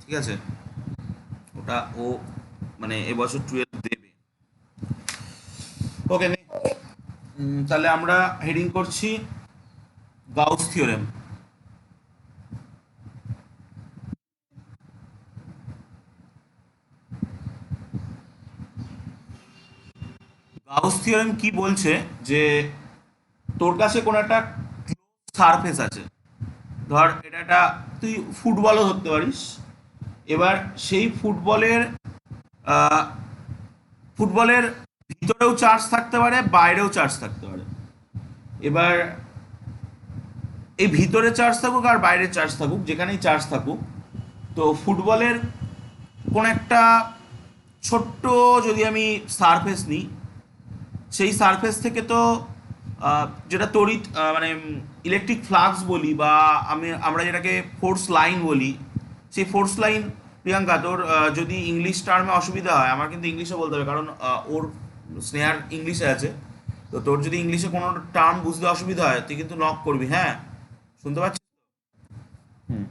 ঠিক আছে, ওটা ও মানে এবছর 12 দেবে। ওকে, তাহলে আমরা হেডিং করছি গাউস থিওরেম। গাউস থিওরেম কি বলছে যে তোর কাছে কোনো একটা সারফেস আছে, ধর এটা একটা, তুই ফুটবলও ধরতে পারিস। এবার সেই আহ, ফুটবলের ভিতরেও চার্জ থাকতে পারে, বাইরেও চার্জ থাকতে পারে। এবার এই ভিতরে চার্জ থাকুক আর বাইরে চার্জ থাকুক, যেখানেই চার্জ থাকুক, তো ফুটবলের কোন একটা ছোট্ট যদি আমি সারফেস নিই, সেই সারফেস থেকে তো যেটা তড়িৎ মানে ইলেকট্রিক ফ্লাক্স বলি, বা আমরা যেটাকে ফোর্স লাইন বলি, সেই ফোর্স লাইন, প্রিয়াঙ্কা তোর যদি ইংলিশ টার্মে অসুবিধা হয়, আমার কিন্তু ইংলিশে বলতে হবে, কারণ ওর স্নেহার ইংলিশে আছে। তো তোর যদি ইংলিশে কোনো টার্ম বুঝতে অসুবিধা হয়, তুই কিন্তু নক করবি, হ্যাঁ? শুনতে পাচ্ছিস? হুম।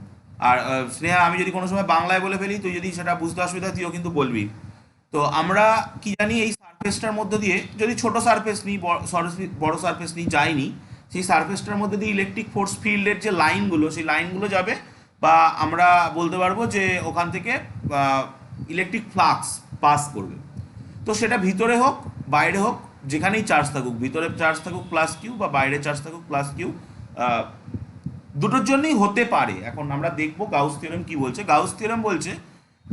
আর স্নেহা, আমি যদি কোনো সময় বাংলায় বলে ফেলি, তুই যদি সেটা বুঝতে অসুবিধা হয়, তুইও কিন্তু বলবি। তো আমরা কি জানি, এই সারফেসটার মধ্যে দিয়ে, যদি ছোট সারফেস নিই, বড় সারফেস নিই, যাইনি, সেই সারফেসটার মধ্যে দিয়ে ইলেকট্রিক ফোর্স ফিল্ডের যে লাইনগুলো, সেই লাইনগুলো যাবে, বা আমরা বলতে পারবো যে ওখান থেকে ইলেকট্রিক ফ্লাক্স পাস করবে। তো সেটা ভিতরে হোক, বাইরে হোক, যেখানেই চার্জ থাকুক, ভিতরে চার্জ থাকুক প্লাস কিউ, বা বাইরে চার্জ থাকুক প্লাস কিউ, দুটোর জন্যই হতে পারে। এখন আমরা দেখবো গাউস থিওরেম কি বলছে। গাউস থিওরেম বলছে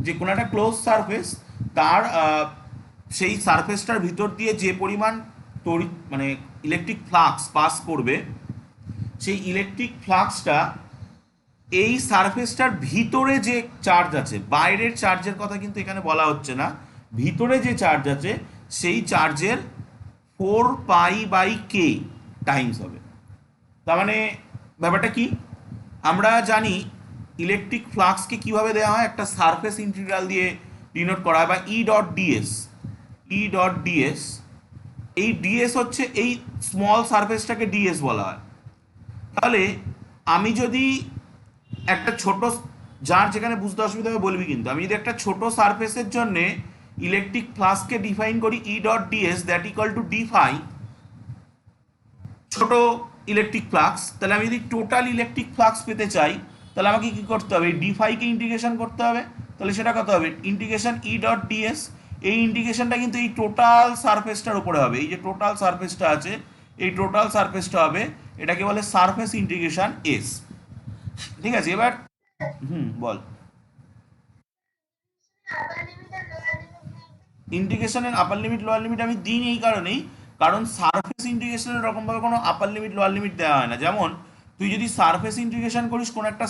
যে কোনো একটা ক্লোজ সারফেস, তার সেই সারফেসটার ভিতর দিয়ে যে পরিমাণ তড়িৎ মানে ইলেকট্রিক ফ্লাক্স পাস করবে, সেই ইলেকট্রিক ফ্লাক্সটা এই সারফেসটার ভিতরে যে চার্জ আছে, বাইরের চার্জের কথা কিন্তু এখানে বলা হচ্ছে না, ভিতরে যে চার্জ আছে সেই চার্জের 4 পাই/কে টাইমস হবে। তার মানে ব্যাপারটা কি, আমরা জানি ইলেকট্রিক ফ্লাক্সকে কিভাবে দেওয়া হয়, একটা সারফেস ইন্টিগ্রাল দিয়ে ডিনোট করা হয়, বা ই ডট ডিএস। ই ডট ডিএস, এই ডিএস হচ্ছে এই স্মল সারফেসটাকে ডিএস বলা হয়। তাহলে আমি যদি একটা ছোট, যার যেখানে বুঝতে অসুবিধা হবে বলবি, কিন্তু আমি যদি একটা ছোট সারফেসের জন্য ইলেকট্রিক ফ্লাক্সকে ডিফাইন করি ই dot DS, that equal to defy ছোট ইলেকট্রিক ফ্লাক্স, তাহলে আমি যদি টোটাল ইলেকট্রিক ফ্লাক্স পেতে চাই, তাহলে আমাকে কি করতে হবে, ডিফাইকে ইন্টিগ্রেশন করতে হবে। তাহলে সেটা কত হবে, ইন্টিগ্রেশন ই ডট ডিএস। এই ইন্টিগ্রেশনটা কিন্তু এই টোটাল সারফেসটার উপরে হবে, এই যে টোটাল সারফেসটা আছে, এই টোটাল সারফেসটা হবে, এটাকে বলে সারফেস ইন্টিগ্রেশন এস। ঠিক আছে, এবার বল। ইন্টিগ্রেশনের আপার লিমিট লোয়ার লিমিট আমি দিইনি এই কারণেই, কারণ সারফেস ইন্টিগ্রেশনের রকমভাবে কোনো আপার লিমিট লোয়ার লিমিট দেওয়া হয় না। যেমন তুই যদি সারফেস ইন্টিগ্রেশন করিস কোনো একটা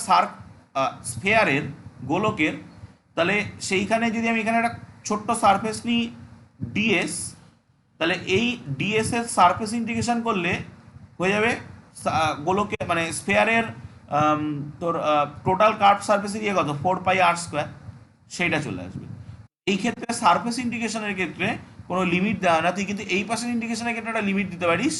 স্ফেয়ারের, গোলকের, তাহলে সেইখানে যদি আমি এখানে একটা ছোট্ট সারফেস নিই ডিএস, তাহলে এই ডিএস এর সারফেস ইন্টিগ্রেশন করলে হয়ে যাবে গোলকে মানে স্ফেয়ারের তোর টোটাল কার্ভ সারফেসের ইয়ে কত, 4 পাই r স্কোয়ার, সেইটা চলে আসবে। এই ক্ষেত্রে সারফেস ইন্টিগ্রেশনের ক্ষেত্রে কোনো লিমিট দেওয়া না, তুই কিন্তু এই পাশের ইন্টিগ্রেশনের ক্ষেত্রে একটা লিমিট দিতে পারিস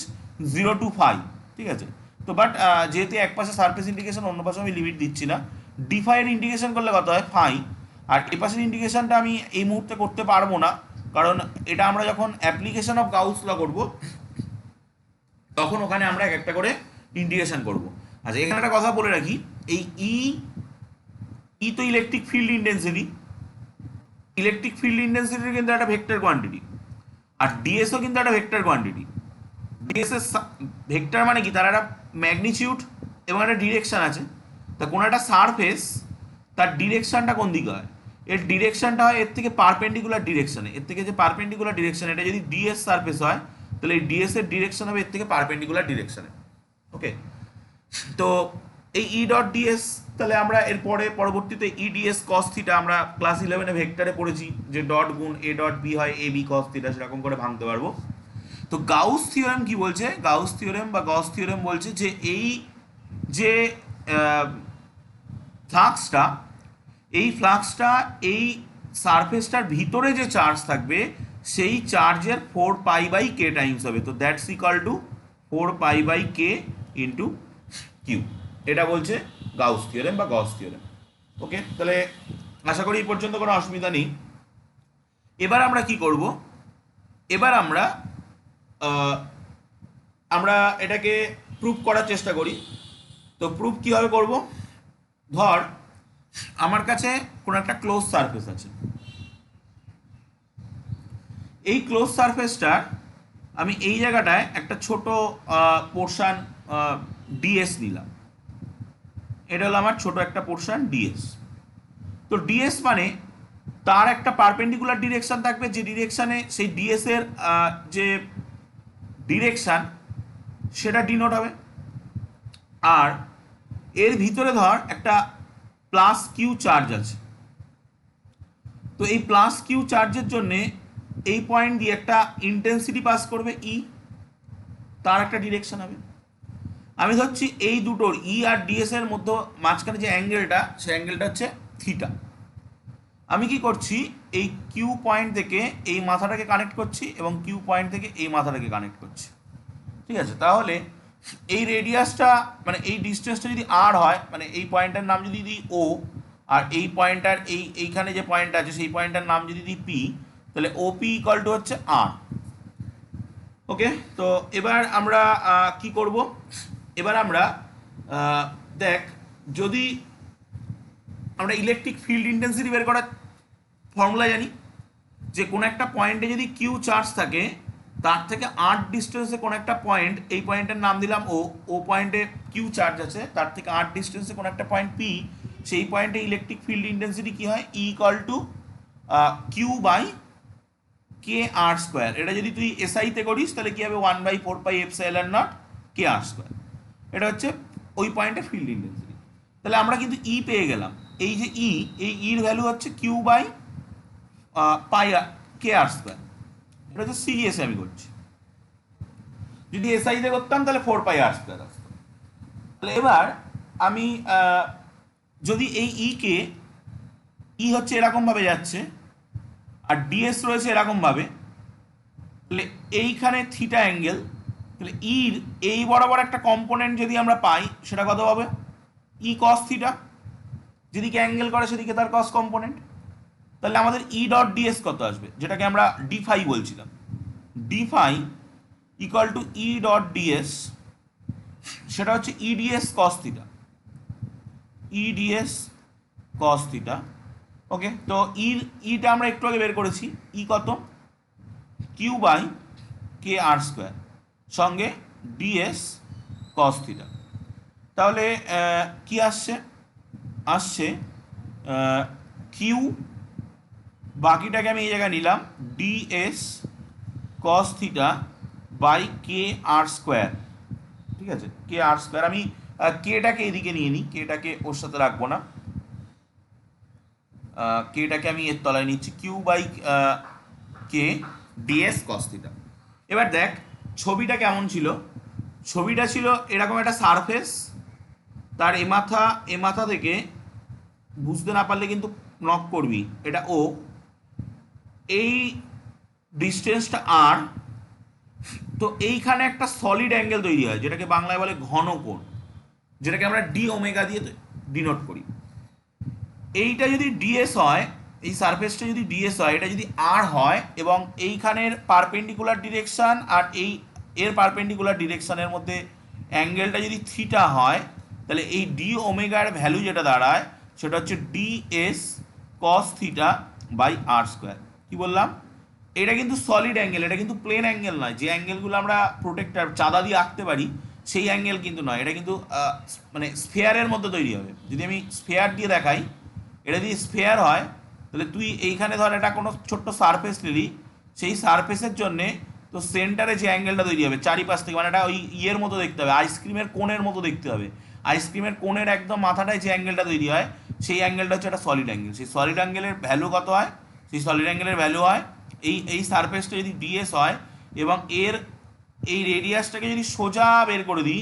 0 to 5। ঠিক আছে, তো বাট যেহেতু এক পাশে সারফেস ইন্টিগ্রেশন, অন্য পাশে আমি লিমিট দিচ্ছি না। ডিফাইয়ের ইন্টিগ্রেশন করলে কত হয়, 5। আর এ পাশের ইন্টিগ্রেশনটা আমি এই মুহূর্তে করতে পারবো না, কারণ এটা আমরা যখন অ্যাপ্লিকেশন অফ গাউস ল করবো, তখন ওখানে আমরা এক একটা করে ইন্টিগ্রেশন করব। আচ্ছা, এখানে একটা কথা বলে রাখি, এই ই তো electric field intensity, electric field ইন্টেন্সিটির কিন্তু একটা ভেক্টর কোয়ান্টিটি, আর ডিএসও কিন্তু একটা ভেক্টর কোয়ান্টিটি। ডিএস এর ভেক্টর মানে কি, তার একটা ম্যাগনিটিউড এবং একটা ডিরেকশন আছে। তা কোনো একটা সারফেস, তার ডিরেকশনটা কোন দিকে হয়, এর ডিরেকশনটা হয় এর থেকে পারপেন্ডিকুলার ডিরেকশনে, এর থেকে যে পারপেন্ডিকুলার ডিরেকশন, এটা যদি ডিএস সারফেস হয়, তাহলে এই ডিএস এর ডিরেকশন হবে এর থেকে পারপেন্ডিকুলার ডিরেকশনে। ওকে, তো এই ই ডট ডিএস, তাহলে আমরা এরপরে পরবর্তীতে ইডিএস কস থিটা আমরা ক্লাস 11-এ ভেক্টরে পড়েছি, যে ডট গুণ এ ডট বি হয় এ বি কস থিটা, সেরকম করে ভাঙতে পারবো। তো গাউস থিওরেম কি বলছে, গাউস থিওরেম বা গস থিওরেম বলছে যে এই যে ফ্লাক্সটা, এই ফ্লাক্সটা এই সারফেসটার ভিতরে যে চার্জ থাকবে, সেই চার্জের 4 পাই/কে টাইমস হবে। তো দ্যাটস ইকাল টু 4 পাই/কে ইন্টু কিউ। এটা বলছে গাউস থিওরেম বা গস থিওরেম। ওকে, তাহলে আশা করি এই পর্যন্ত কোনো অসুবিধা নেই। এবার আমরা কি করব, এবার আমরা আহ, আমরা এটাকে প্রুফ করার চেষ্টা করি। তো প্রুফ কীভাবে করব, ধর আমার কাছে কোনো একটা ক্লোজ সারফেস আছে, এই ক্লোজ সারফেসটার আমি এই জায়গাটায় একটা ছোট পোর্শান ডিএস নিলাম, এটা হলো আমার ছোট একটা পোর্শান ডিএস। তো ডিএস মানে তার একটা পারপেন্ডিকুলার ডিরেকশন থাকবে, যে ডিরেকশানে সেই ডিএস এর যে ডিরেকশান সেটা ডিনোট হবে। আর এর ভিতরে ধর একটা প্লাস কিউ চার্জ আছে, তো এই প্লাস কিউ চার্জের জন্যে এই পয়েন্ট দিয়ে একটা ইন্টেন্সিটি পাস করবে ই, তার একটা ডিরেকশন হবে। আমি ধরছি এই দুটোর ই আর ডিএস এর মধ্যে মাঝখানে যে অ্যাঙ্গেলটা, সেই অ্যাঙ্গেলটা হচ্ছে থিটা। আমি কি করছি, এই কিউ পয়েন্ট থেকে এই মাথাটাকে কানেক্ট করছি এবং কিউ পয়েন্ট থেকে এই মাথাটাকে কানেক্ট করছি, ঠিক আছে? তাহলে এই রেডিয়াসটা মানে এই ডিস্টেন্সটা যদি আর হয়, মানে এই পয়েন্টটার নাম যদি দিই ও, আর এই পয়েন্টটার এইখানে যে পয়েন্টটা আছে সেই পয়েন্টটার নাম যদি দিই পি, তাহলে ওপি ইকুয়াল টু হচ্ছে আর। ওকে, তো এবার আমরা কি করব, এবার আমরা দেখ, যদি আমরা ইলেকট্রিক ফিল্ড ইন্টেন্সিটি বের করার ফর্মুলা জানি, যে কোনো একটা পয়েন্টে যদি কিউ চার্জ থাকে, তার থেকে আট ডিস্টেন্সে কোনো একটা পয়েন্ট, এই পয়েন্টের নাম দিলাম ও, ও পয়েন্টে কিউ চার্জ আছে, তার থেকে আট ডিস্টেন্সে কোনো একটা পয়েন্ট পি, সেই পয়েন্টে ইলেকট্রিক ফিল্ড ইন্টেন্সিটি কী হয়, E equal to Q by K R square. এটা যদি তুই এসআইতে করিস তাহলে কী হবে, 1/4πε0 কে আর স্কোয়ার। এটা হচ্ছে ওই পয়েন্টে ফিল্ড ইন্টেন্সিটি। তাহলে আমরা কিন্তু ই পেয়ে গেলাম। এই যে ই, এই ইর ভ্যালু হচ্ছে Q by pi K R square. এটা হচ্ছে সিরিয়াসে আমি করছি, যদি এসআইতে করতাম তাহলে 4πr স্কোয়ার আসতো। তাহলে এবার আমি যদি এই কে, ই হচ্ছে এরকমভাবে যাচ্ছে আর ডিএস রয়েছে এরকমভাবে, তাহলে এইখানে থিটা অ্যাঙ্গেল, তাহলে ইর এই বরাবর একটা কম্পোনেন্ট যদি আমরা পাই, সেটা কত হবে, ই কস থিটা। যেদিকে অ্যাঙ্গেল করে সেদিকে তার কস কম্পোনেন্ট। তাহলে আমাদের ই ডট ডিএস কত আসবে, যেটাকে আমরা ডি ফাই বলছিলাম, d phi equal to e dot ds, সেটা হচ্ছে e ds cos theta, e ds cos theta. Okay, তো ইটা আমরা একটু আগে বের করেছি, ই কত, q by K R square সঙ্গে ডিএস কস থিটা। তাহলে কি আসছে, আসছে কিউ, বাকিটাকে আমি এই জায়গায় নিলাম DS cos theta by K R square, ঠিক আছে? কে আর স্কোয়ার, আমি কেটাকে এদিকে নিয়ে নিই, কেটাকে ওর সাথে রাখবো না, কেটাকে আমি এর তলায় নিচ্ছি, Q by K DS cos theta. এবার দেখ ছবিটা কেমন ছিল, ছবিটা ছিল এরকম একটা সারফেস, তার এ মাথা থেকে, বুঝতে না পারলে কিন্তু নক করবি, এটা ও, এই ডিস্টেন্সটা আর, তো এইখানে একটা সলিড অ্যাঙ্গেল তৈরি হয় যেটাকে বাংলায় বলে ঘন কোণ, যেটাকে আমরা ডি ওমেগা দিয়ে ডিনোট করি। এইটা যদি ডিএস হয়, এই সারফেসটা যদি ডিএস হয়, এটা যদি আর হয় এবং এইখানের পারপেন্ডিকুলার ডিরেকশান আর এর পারপেন্ডিকুলার ডিরেকশানের মধ্যে অ্যাঙ্গেলটা যদি থিটা হয়, তাহলে এই ডি ওমেগার ভ্যালু যেটা দাঁড়ায় সেটা হচ্ছে ds cos theta by R square. কী বললাম, এটা কিন্তু সলিড অ্যাঙ্গেল, এটা কিন্তু প্লেন অ্যাঙ্গেল নয়। যে অ্যাঙ্গেলগুলো আমরা প্রোটেক্টার চাঁদা দিয়ে আঁকতে পারি সেই অ্যাঙ্গেল কিন্তু নয়, এটা কিন্তু মানে স্ফেয়ারের মধ্যে তৈরি হবে। যদি আমি স্ফেয়ার দিয়ে দেখাই, এটা যদি স্ফেয়ার হয় তাহলে তুই এইখানে ধর এটা কোনো ছোট্ট সারফেস নিলি, সেই সারফেসের জন্যে তো সেন্টারে যে অ্যাঙ্গেলটা তৈরি হবে চারিপাশ থেকে, মানে এটা ওই ইয়ের মতো দেখতে হবে, আইসক্রিমের কোণের মতো দেখতে হবে। আইসক্রিমের কোণের একদম মাথাটায় যে অ্যাঙ্গেলটা তৈরি হয় সেই অ্যাঙ্গেলটা হচ্ছে একটা সলিড অ্যাঙ্গেল। সেই সলিড অ্যাঙ্গেলের ভ্যালু কত হয়, সেই সলিড অ্যাঙ্গেলের ভ্যালু হয় এই সারফেসটা যদি ডিএস হয় এবং এই রেডিয়াসটাকে যদি সোজা বের করে দিই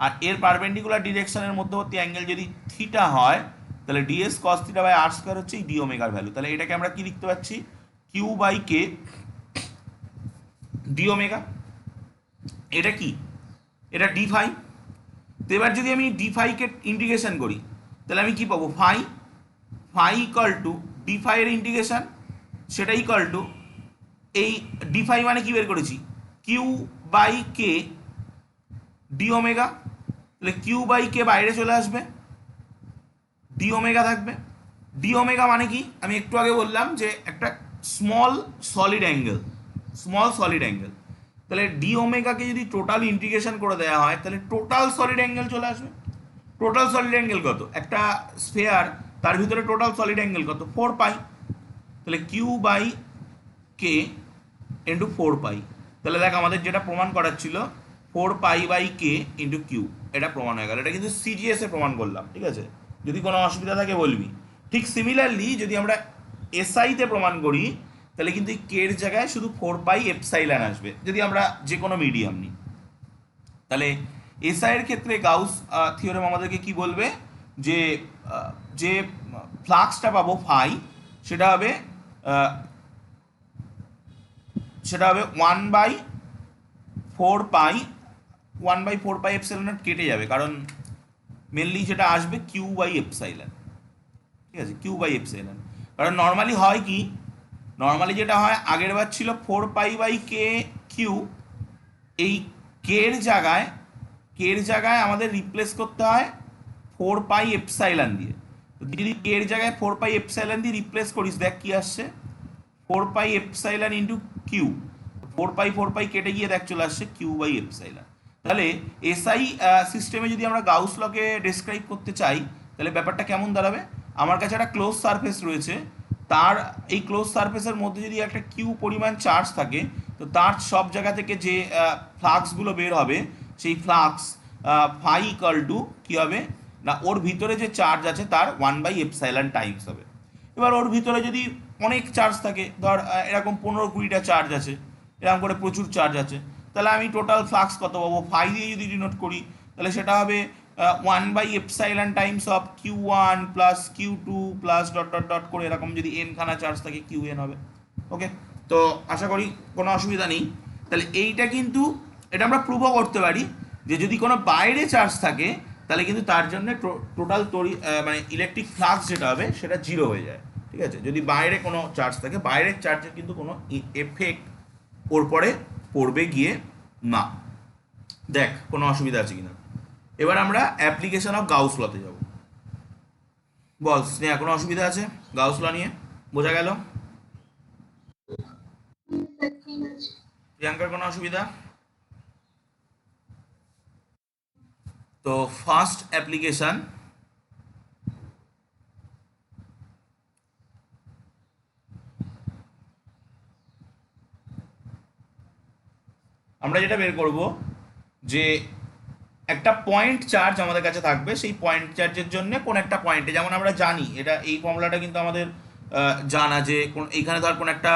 আর এর পারপেন্ডিকুলার ডিরেকশনের মধ্যবর্তী অ্যাঙ্গেল যদি থিটা হয়, তাহলে DS cos theta by R square হচ্ছে এই ডি ওমেগার ভ্যালু। তাহলে এটাকে আমরা কি লিখতে পাচ্ছি, Q by K D omega. এটা কি, এটা ডি ফাই। তো এবার যদি আমি ডি ফাইকে ইন্টিগ্রেশন করি তাহলে আমি কি পাবো, phi phi equal to D phi এর ইন্টিগ্রেশন, সেটা ইকাল টু এই ডি ফাই মানে কি বের করেছি, Q by K D omega. তাহলে কিউ বাই কে বাইরে চলে আসবে, ডি ওমেগা থাকবে। ডি ওমেগা মানে কি, আমি একটু আগে বললাম যে একটা small solid angle, small solid angle. তাহলে ডি ওমেগাকে যদি টোটাল ইন্টিগ্রেশন করে দেওয়া হয় তাহলে টোটাল সলিড অ্যাঙ্গেল চলে আসবে। টোটাল সলিড অ্যাঙ্গেল কত, একটা স্ফেয়ার তার ভিতরে টোটাল সলিড অ্যাঙ্গেল কত, 4 পাই। তাহলে কিউ বাই কে ইন্টু 4 পাই। তাহলে দেখ আমাদের যেটা প্রমাণ করার ছিল 4 পাই/কে ইন্টু কিউ, এটা প্রমাণ হয়ে গেল। এটা কিন্তু সিজিএস এ প্রমাণ করলাম, ঠিক আছে? যদি কোনো অসুবিধা থাকে বলবি। ঠিক সিমিলারলি যদি আমরা এসআইতে প্রমাণ করি তাহলে কিন্তু এই কের জায়গায় শুধু 4 পাই/এপসাইলন আসবে, যদি আমরা যে কোনো মিডিয়াম নিই। তাহলে এসআই এর ক্ষেত্রে গাউস থিওরেম আমাদেরকে কি বলবে, যে যে ফ্লাক্সটা পাবো ফাই, সেটা হবে সেটা হবে 1/4 পাই, 1/4 পাই এপসাইলন কেটে যাবে, কারণ মেনলি যেটা আসবে কিউ বাই এপসাইলন, ঠিক আছে? Q by epsilon. কারণ নর্মালি হয় কি, নর্মালি যেটা হয় আগের বার ছিল 4 পাই/কে কিউ, এই কের জায়গায় আমাদের রিপ্লেস করতে হয় 4 পাই/এপসাইলন দিয়ে। তো যদি কের জায়গায় 4 পাই/এপসাইলন দিয়ে রিপ্লেস করিস, দেখ কি আসছে, 4 পাই/এপসাইলন ইন্টু কিউ। 4 পাই কেটে গিয়ে দেখ চলে আসছে কিউ বাই এপসাইলন। তাহলে এসআই সিস্টেমে যদি আমরা গাউস লকে ডেসক্রাইব করতে চাই তাহলে ব্যাপারটা কেমন দাঁড়াবে, আমার কাছে একটা ক্লোজ সারফেস রয়েছে, তার এই ক্লোজ সারফেসের মধ্যে যদি একটা কিউ পরিমাণ চার্জ থাকে, তো তার সব জায়গা থেকে যে ফ্লাক্সগুলো বের হবে সেই ফ্লাক্স ফাই ইকাল টু কী হবে না, ওর ভিতরে যে চার্জ আছে তার 1/এপসাইলন টাইমস হবে। এবার ওর ভিতরে যদি অনেক চার্জ থাকে, ধর এরকম 15-20টা চার্জ আছে, এরকম করে প্রচুর চার্জ আছে, তাহলে আমি টোটাল ফ্লাক্স কত পাবো, ফাই দিয়ে যদি ডিনোট করি তাহলে সেটা হবে 1/এপসাইলন times of Q1 plus Q2 plus dot dot dot করে, এরকম যদি এন খানা চার্জ থাকে Qn হবে। ওকে, তো আশা করি কোনো অসুবিধা নেই। তাহলে এইটা কিন্তু এটা আমরা প্রুভও করতে পারি যে যদি কোনো বাইরে চার্জ থাকে তাহলে কিন্তু তার জন্য টোটাল মানে ইলেকট্রিক ফ্লাক্স যেটা হবে সেটা 0 হয়ে যায়, ঠিক আছে? যদি বাইরে কোনো চার্জ থাকে, বাইরের চার্জের কিন্তু কোনো এফেক্ট ওর পরে পড়বে গিয়ে না। দেখ কোনো অসুবিধা আছে কিনা। এবার আমরা অ্যাপ্লিকেশন অফ গাউস লতে যাব। বল স্নেহা, কোনো অসুবিধা আছে গাউস ল নিয়ে? বোঝা গেল? প্রিয়াঙ্কার কোনো অসুবিধা? তো ফার্স্ট অ্যাপ্লিকেশন, আমরা যেটা বের করব যে একটা পয়েন্ট চার্জ আমাদের কাছে থাকবে, সেই পয়েন্ট চার্জের জন্য কোন একটা পয়েন্টে, যেমন আমরা জানি এটা এই ফর্মুলাটা কিন্তু আমাদের জানা, যে এইখানে ধর কোন একটা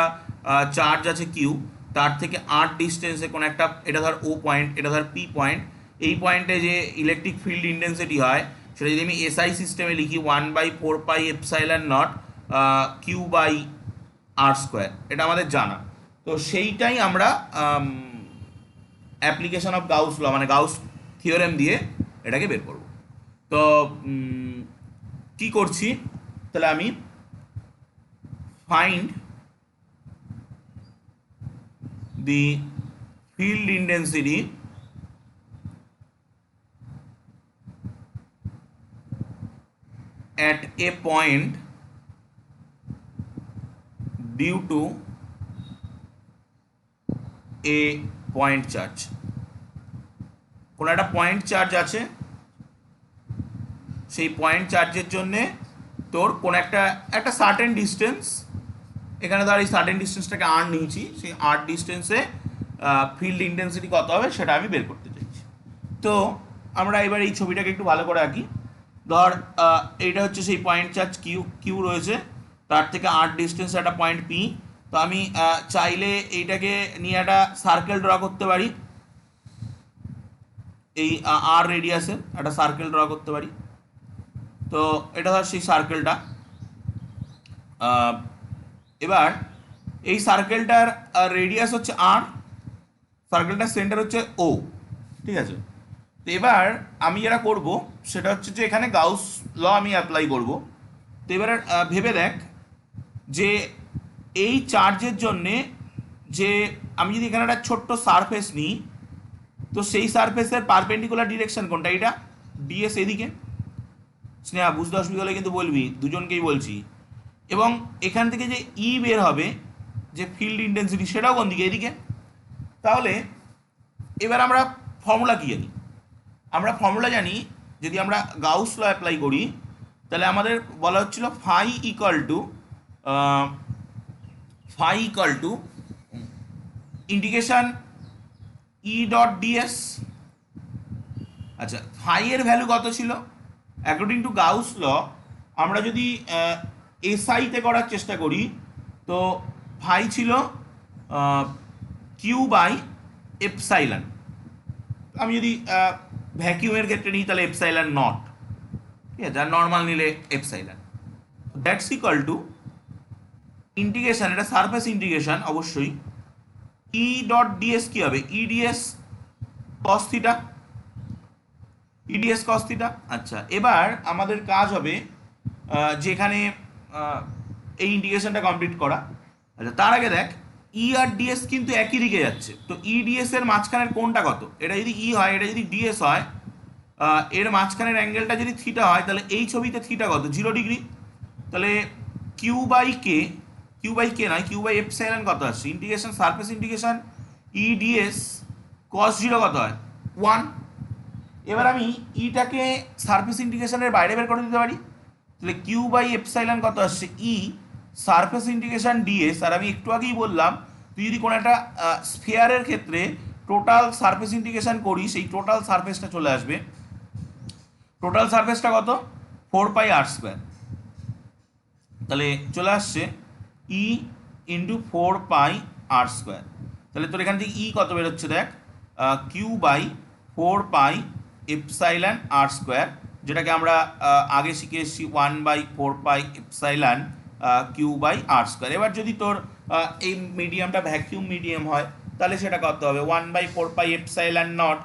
চার্জ আছে কিউ, তার থেকে আর ডিস্টেন্সে কোন একটা, এটা ধর ও পয়েন্ট, এটা ধর পি পয়েন্ট, এই পয়েন্টে যে ইলেকট্রিক ফিল্ড ইন্টেন্সিটি হয় সেটা যদি আমি এসআই সিস্টেমে লিখি 1/4 পাই/এপসাইলন naught Q by R square, এটা আমাদের জানা। তো সেইটাই আমরা অ্যাপ্লিকেশন অফ গাউস ল মানে গাউস থিওরেম দিয়ে এটাকে বের করব। তো কি করছি, তাহলে আমি find the field intensity at a point due to a point charge। কোনো একটা পয়েন্ট চার্জ আছে, সেই পয়েন্ট চার্জের জন্যে তোর কোন একটা একটা সার্টেন ডিস্টেন্স, এখানে ধর এই সার্টেন ডিস্টেন্সটাকে আর নিয়েছি, সেই আর ডিস্টেন্সে ফিল্ড ইন্টেন্সিটি কত হবে সেটা আমি বের করতে চাইছি। তো আমরা এবার এই ছবিটাকে একটু ভালো করে আঁকি। ধর এইটা হচ্ছে সেই পয়েন্ট চার্জ কিউ রয়েছে, তার থেকে আর ডিস্টেন্সে একটা পয়েন্ট পি। তো আমি চাইলে এইটাকে নিয়ে একটা সার্কেল ড্র করতে পারি, এই আর রেডিয়াসের একটা সার্কেল ড্র করতে পারি। তো এটা ধর সেই সার্কেলটা। এবার এই সার্কেলটার রেডিয়াস হচ্ছে আর, সার্কেলটার সেন্টার হচ্ছে ও, ঠিক আছে? তো এবার আমি যেটা করব সেটা হচ্ছে যে এখানে গাউস ল আমি অ্যাপ্লাই করব। তো এবার ভেবে দেখ যে এই চার্জের জন্যে যে আমি যদি এখানে একটা ছোট্ট সারফেস নিই, তো সেই সারফেসের পারপেন্ডিকুলার ডিরেকশন কোনটা? এটা ডিএস এদিকে। স্নেহা বুঝতে অসুবিধা হলে কিন্তু বলবি, দুজনকেই বলছি। এবং এখান থেকে যে ই বের হবে, যে ফিল্ড ইন্টেন্সিটি, সেটাও কোন দিকে? এদিকে। তাহলে এবার আমরা ফর্মুলা কী জানি? আমরা ফর্মুলা জানি, যদি আমরা গাউস ল অ্যাপ্লাই করি, তাহলে আমাদের বলা হচ্ছিল phi equal to integration E dot DS. আচ্ছা, ফাই এর ভ্যালু কত ছিল? অ্যাকর্ডিং টু গাউস ল আমরা যদি এসআইতে করার চেষ্টা করি, তো ফাই ছিল কিউ বাই এপসাইলন। আমি যদি ভ্যাকিউমের ক্ষেত্রে নিই তাহলে এপসাইলন নট, ঠিক আছে, আর নর্মাল নিলে epsilon. That's equal to integration, এটা সারফেস ইন্টিগ্রেশন অবশ্যই, ই ডট ডিএস কী হবে? EDS cos theta, e ds cos theta. আচ্ছা, এবার আমাদের কাজ হবে যেখানে এই ইন্টিগ্রেশনটা কমপ্লিট করা। আচ্ছা, তার আগে দেখ ই আর ডিএস কিন্তু একই দিকে যাচ্ছে, তো ইডিএস এর মাঝখানের কোণটা কত? এটা যদি ই হয়, এটা যদি ডিএস হয়, এর মাঝখানের অ্যাঙ্গেলটা যদি থিটা হয়, তাহলে এই ছবিতে থিটা কত? 0 ডিগ্রি। তাহলে কিউ বাই কে নয়, কিউ বাই এপসাইলন কত আসছে? ইন্টিগ্রেশন সারফেস ইন্টিগ্রেশন ইডিএস কস 0 কত হয়? 1। এবার আমি ইটাকে সারফেস ইন্টিগ্রেশনের বাইরে বের করে দিতে পারি, তাহলে কিউ বাই এপসাইলন কত আসছে? ই সারফেস ইন্টিগ্রেশন ডিএস। আর আমি একটু আগেই বললাম, তুই যদি কোনো একটা স্ফিয়ারের ক্ষেত্রে টোটাল সারফেস ইন্টিগ্রেশন করিস, সেই টোটাল সারফেসটা চলে আসবে। টোটাল সারফেসটা কত? 4πr²। তাহলে চলে আসছে ই ইন্টু 4πr²। তাহলে তোর এখান থেকে ই কত বেরোচ্ছে দেখ, কিউ বাই 4π এপসাইলন r², যেটাকে আমরা আগে শিখে এসেছি 1/4π এপসাইলন কিউ বাই r²। এবার যদি তোর এই মিডিয়ামটা ভ্যাকিউম মিডিয়াম হয়, তাহলে সেটা কত হবে? 1/4π epsilon naught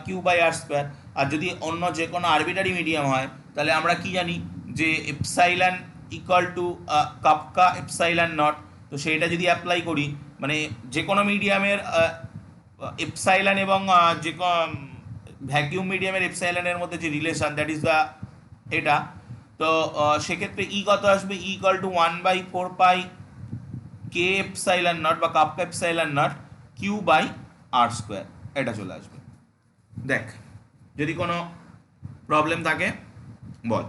Q by r²। আর যদি অন্য যে কোনো আরবিটারি মিডিয়াম হয়, তাহলে আমরা কি জানি যে এপসাইলন ইকুয়াল টু কাপকা এপসাইলন নট। তো সেইটা যদি অ্যাপ্লাই করি, মানে যে কোনো মিডিয়ামের এপসাইলন এবং যে ভ্যাকিউম মিডিয়ামের এপসাইলনের মধ্যে যে রিলেশন, দ্যাট ইজ দ্য এটা। তো সেক্ষেত্রে ই কত আসবে? E equal to 1/4π k epsilon naught বা কাপকা epsilon naught Q by r², এটা চলে আসবে। দেখ, যদি কোনো প্রবলেম থাকে বল।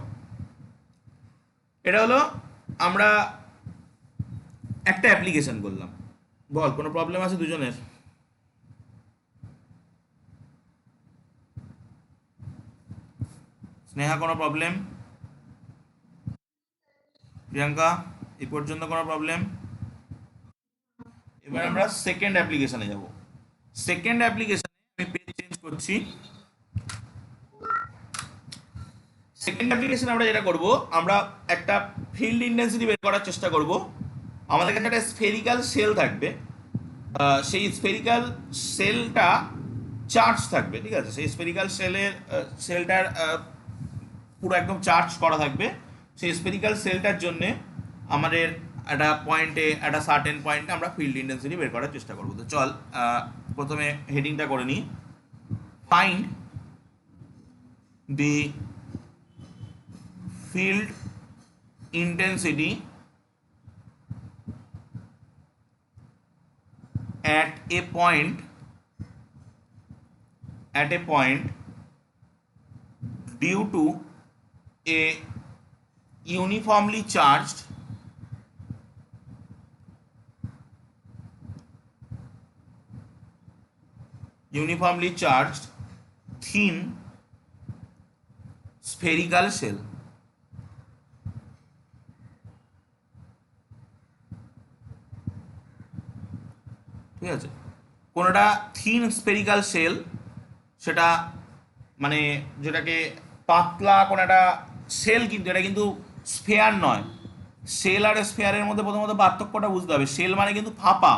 এটা হলো আমরা একটা অ্যাপ্লিকেশন করলাম। বল, কোনো প্রবলেম আছে দুজনের? স্নেহা কোনো প্রবলেম? প্রিয়াঙ্কা এই পর্যন্ত কোনো প্রবলেম? এবার আমরা সেকেন্ড অ্যাপ্লিকেশনে যাব। সেকেন্ড অ্যাপ্লিকেশনে আমি পেজ চেঞ্জ করছি। সেকেন্ড অ্যাপ্লিকেশনে আমরা যেটা করব, আমরা একটা ফিল্ড ইন্টেন্সিটি বের করার চেষ্টা করব। আমাদের কাছে একটা স্ফেরিক্যাল সেল থাকবে, সেই স্ফেরিক্যাল সেলটা চার্জ থাকবে, ঠিক আছে? সেই স্ফেরিক্যাল সেলটার পুরো একদম চার্জ করা থাকবে। সেই স্ফেরিক্যাল সেলটার জন্যে আমাদের একটা পয়েন্টে, একটা সার্টেন পয়েন্টে আমরা ফিল্ড ইন্টেন্সিটি বের করার চেষ্টা করবো। তো চল প্রথমে হেডিংটা করে নিই, find the field intensity at a point due to a uniformly charged thin spherical shell। ঠিক আছে, কোনোটা থিন স্পেরিক্যাল সেল, সেটা মানে যেটাকে পাতলা কোনো একটা সেল, কিন্তু এটা কিন্তু স্ফেয়ার নয়। সেল আর স্ফেয়ারের মধ্যে প্রথমত পার্থক্যটা বুঝতে হবে। সেল মানে কিন্তু ফাঁপা,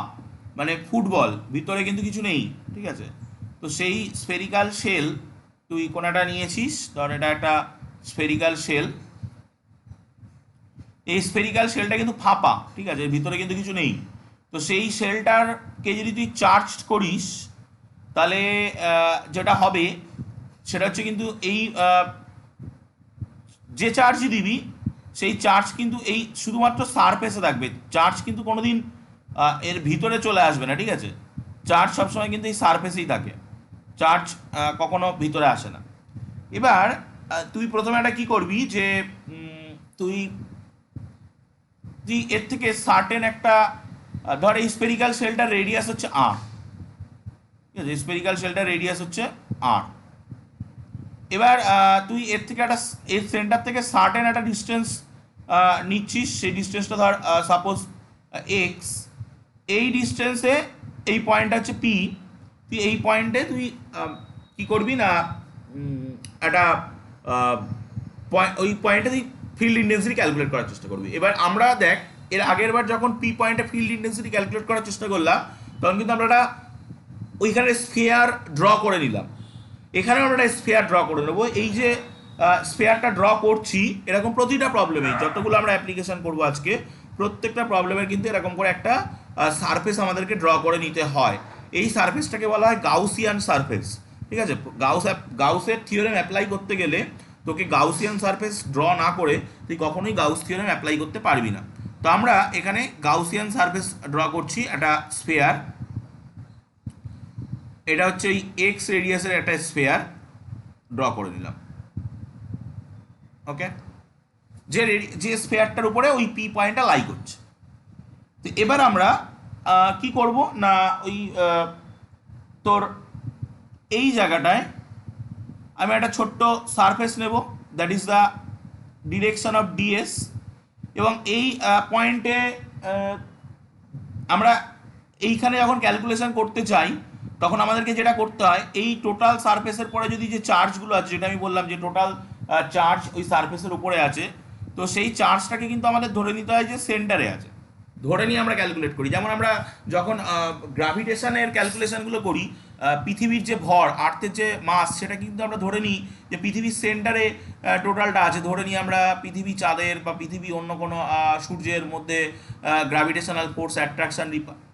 মানে ফুটবল, ভিতরে কিন্তু কিছু নেই, ঠিক আছে? তো সেই স্ফেরিক্যাল সেল তুই কোনোটা নিয়েছিস, ধর এটা একটা স্ফেরিক্যাল সেল, এই স্ফেরিক্যাল শেলটা কিন্তু ফাঁপা, ঠিক আছে, এর ভিতরে কিন্তু কিছু নেই। তো সেই শেলটারকে যদি তুই চার্জ করিস তাহলে যেটা হবে সেটা হচ্ছে কিন্তু এই যে চার্জই দিবি সেই চার্জ কিন্তু এই শুধুমাত্র সারফেসে থাকবে, চার্জ কিন্তু কোনোদিন এর ভিতরে চলে আসবে না, ঠিক আছে। চার্জ সবসময় কিন্তু এই সারফেসেই থাকে, চার্জ কখনো ভিতরে আসে না। এবার তুই প্রথমে একটা কি করবি যে তুই তুই এর থেকে সার্টেন একটা ধর এই স্পেরিক্যাল শেলটার রেডিয়াস হচ্ছে আর, ঠিক আছে, স্পেরিক্যাল শেলটার রেডিয়াস হচ্ছে আর। এবার তুই এর থেকে একটা এর সেন্টার থেকে সার্টেন একটা ডিস্টেন্স নিচ্ছিস, সেই ডিস্টেন্সটা ধর সাপোজ এক্স। এই ডিস্টেন্সে এই পয়েন্টটা হচ্ছে পি, তুই এই পয়েন্টে তুই কি করবি না একটা ওই পয়েন্টে তুই ফিল্ড ইন্টেন্সিটি ক্যালকুলেট করার চেষ্টা করবি। এবার আমরা দেখ এর আগের বার যখন পি পয়েন্টে ফিল্ড ইন্টেন্সিটি ক্যালকুলেট করার চেষ্টা করলাম তখন কিন্তু আমরা একটা ওইখানে স্ফিয়ার ড্র করে নিলাম, এখানে আমরা একটা স্ফিয়ার ড্র করে নেবো। এই যে স্ফিয়ারটা ড্র করছি এরকম প্রতিটা প্রবলেমেই যতগুলো আমরা অ্যাপ্লিকেশন করবো আজকে প্রত্যেকটা প্রবলেমের কিন্তু এরকম করে একটা সারফেস আমাদেরকে ড্র করে নিতে হয়। এই সারফেসটাকে বলা হয় গাউসিয়ান সারফেস, ঠিক আছে। গাউসের থিওরেম অ্যাপ্লাই করতে গেলে তোকে গাউসিয়ান সারফেস ড্র না করে তুই কখনোই গাউস থিওরেম অ্যাপ্লাই করতে পারবি না। তো আমরা এখানে গাউসিয়ান সারফেস ড্র করছি একটা স্ফিয়ার, এটা হচ্ছে ওই এক্স রেডিয়াসের একটা স্ফিয়ার ড্র করে নিলাম, ওকে, যে স্ফিয়ারটার উপরে ওই পি পয়েন্টটা লাই করছে। তো এবার আমরা কি করব না ওই তোর এই জায়গাটায় আমি একটা ছোট্ট সারফেস নেব, that is the direction of DS. এবং এই পয়েন্টে আমরা এইখানে যখন ক্যালকুলেশন করতে চাই তখন আমাদেরকে যেটা করতে হয় এই টোটাল সারফেসের পরে যদি যে চার্জগুলো আছে, যেটা আমি বললাম যে টোটাল চার্জ ওই সারফেসের উপরে আছে, তো সেই চার্জটাকে কিন্তু আমাদের ধরে নিতে হয় যে সেন্টারে আছে, ধরে নিয়ে আমরা ক্যালকুলেট করি। যেমন আমরা যখন গ্রাভিটেশনের ক্যালকুলেশনগুলো করি পৃথিবীর যে ভর, আর্থের যে মাস, সেটা কিন্তু আমরা ধরে নিই যে পৃথিবীর সেন্টারে টোটালটা আছে, ধরে নিই আমরা পৃথিবী চাঁদের বা পৃথিবী অন্য কোনো সূর্যের মধ্যে গ্রাভিটেশনাল ফোর্স অ্যাট্রাকশন,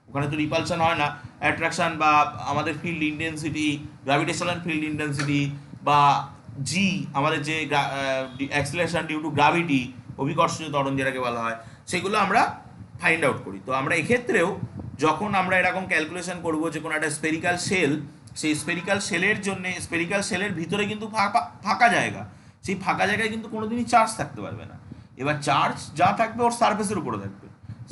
ওখানে তো রিপালশন হয় না, অ্যাট্রাকশন বা আমাদের field intensity, gravitational field intensity বা জি আমাদের যে অ্যাক্সিলারেশন ডিউ টু গ্র্যাভিটি, অভিকর্ষজ ত্বরণ যেটাকে বলা হয়, সেগুলো আমরা ফাইন্ড আউট করি। তো আমরা এক্ষেত্রেও যখন আমরা এরকম ক্যালকুলেশন করব যে কোনো একটা স্পেরিক্যাল শেল, সেই স্পেরিক্যাল শেলের জন্য স্পেরিক্যাল শেলের ভিতরে কিন্তু ফাঁকা জায়গা, সেই ফাঁকা জায়গায় কিন্তু কোনোদিনই চার্জ থাকতে পারবে না। এবার চার্জ যা থাকবে ওর সারফেসের উপরে থাকবে,